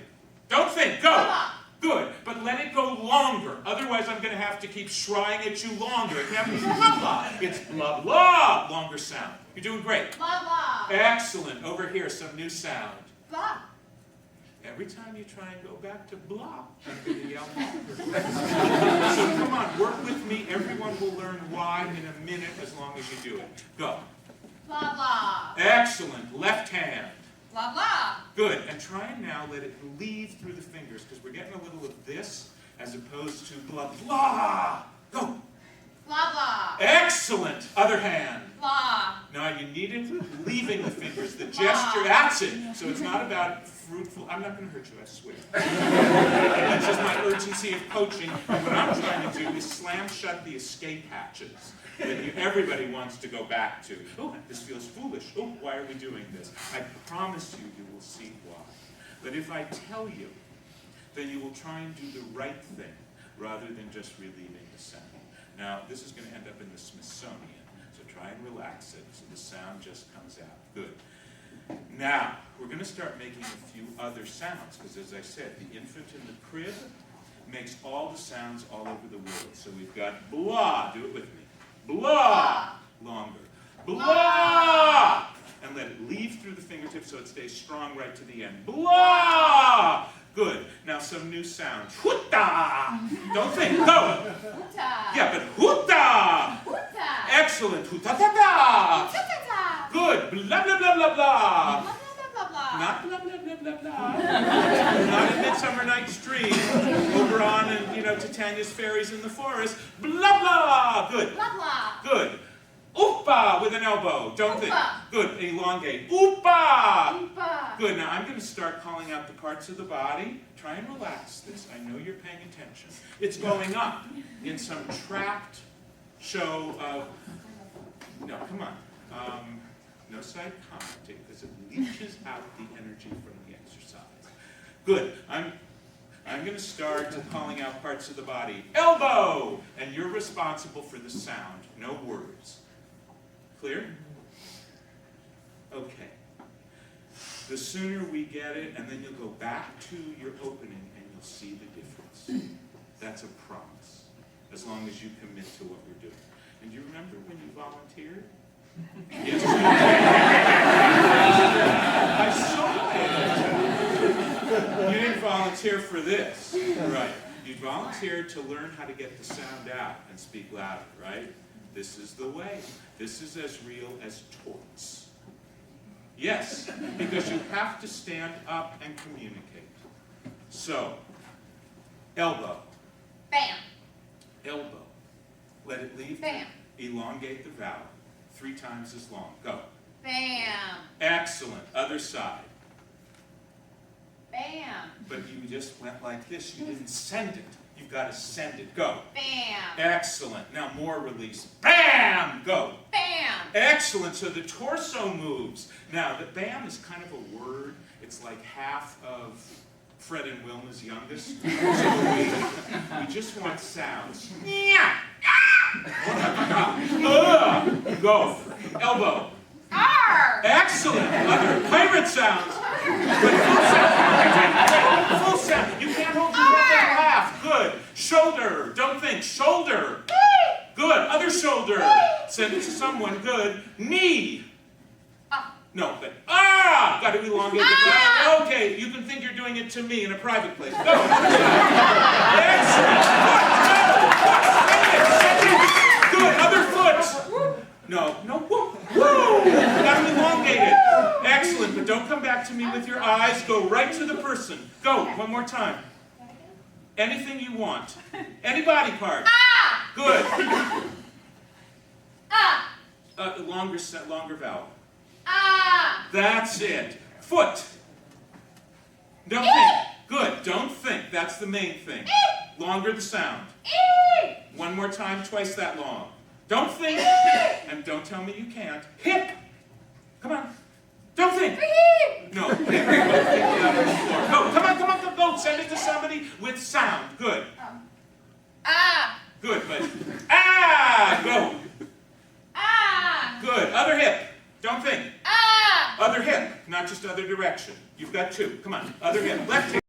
Don't think. Go. Blah. Good, but let it go longer. Otherwise, I'm going to have to keep shrying at you longer. It can't be blah, blah. It's blah, blah. Longer sound. You're doing great. Blah, blah. Excellent. Over here, some new sound. Blah. Every time you try and go back to blah, I'm going to yell longer. So come on, work with me. Everyone will learn why in a minute as long as you do it. Go. Blah, blah. Excellent. Left hand. Blah, blah. Good. And try and now let it leave through the fingers, because we're getting a little of this as opposed to blah, blah. Go. Blah, blah. Excellent. Other hand. Blah. Now you need it leaving the fingers. The gesture, that's it. So it's not about fruitful. I'm not going to hurt you, I swear. That's just my urgency of coaching. And what I'm trying to do is slam shut the escape hatches that everybody wants to go back to. Oh, this feels foolish. Oh, why are we doing this? I promise you, you will see why. But if I tell you, then you will try and do the right thing rather than just relieving the sound. Now, this is going to end up in the Smithsonian. Try and relax it so the sound just comes out. Good. Now, we're going to start making a few other sounds, because as I said, the infant in the crib makes all the sounds all over the world. So we've got blah, do it with me. Blah, longer. Blah, and let it leave through the fingertips so it stays strong right to the end. Blah, good. Now some new sounds. Hoota, don't think, go. Hoota. Yeah, but hoota. Hoota. Excellent. Hoota-ta-ta. Hoota-ta-ta. Good. Blah, blah, blah, blah, blah. Blah, blah, blah, blah. Not blah, blah, blah, blah, blah. Not in Midsummer Night's Dream. Over on, Titania's Fairies in the Forest. Blah, blah. Good. Blah, blah. Good. Oopa with an elbow. Don't think. Oopa. Good. Elongate. Oopa. Oopa. Good. Now I'm going to start calling out the parts of the body. Try and relax this. I know you're paying attention. It's going up in some trapped show of, no, come on. No side commenting, because it leaches out the energy from the exercise. Good. I'm going to start calling out parts of the body. Elbow! And you're responsible for the sound. No words. Clear? Okay. The sooner we get it, and then you'll go back to your opening and you'll see the difference. That's a promise, as long as you commit to what we're doing. And do you remember when you volunteered? Yes, I saw it. You didn't volunteer for this, right? You volunteered to learn how to get the sound out and speak louder, right? This is the way. This is as real as torts. Yes, because you have to stand up and communicate. So, elbow. Bam. Elbow. Let it leave. Bam. Elongate the vowel. 3 times as long. Go. Bam. Excellent. Other side. Bam. But you just went like this. You didn't send it. You've got to send it. Go. Bam. Excellent. Now more release. Bam! Go. Bam. Excellent. So the torso moves. Now, the bam is kind of a word. It's like half of Fred and Wilma's youngest. So we just want sounds. Go. Elbow. R. Excellent. Other pirate sounds. But full sound. Full sound. You can't hold your breath and laugh. Good. Shoulder. Don't think. Shoulder. Good. Other shoulder. Send it to someone. Good. Knee. No, but got to elongate the breath. Okay, you can think you're doing it to me in a private place. Go. Excellent. Foot. Good. Other foot. No. Woo. Got to elongate it. Excellent, but don't come back to me with your eyes. Go right to the person. Go. One more time. Anything you want. Any body part. Good. Longer vowel. That's it. Foot. Don't think. Good. Don't think. That's the main thing. Longer the sound. One more time, twice that long. Don't think. And don't tell me you can't. Hip. Come on. Don't think. No. Hip. Go. Come on. Go. Send it to somebody with sound. Good. Good, but go. Good. Other hip. Don't think. Other hip, not just other direction. You've got 2. Come on. Other hip. Left hip.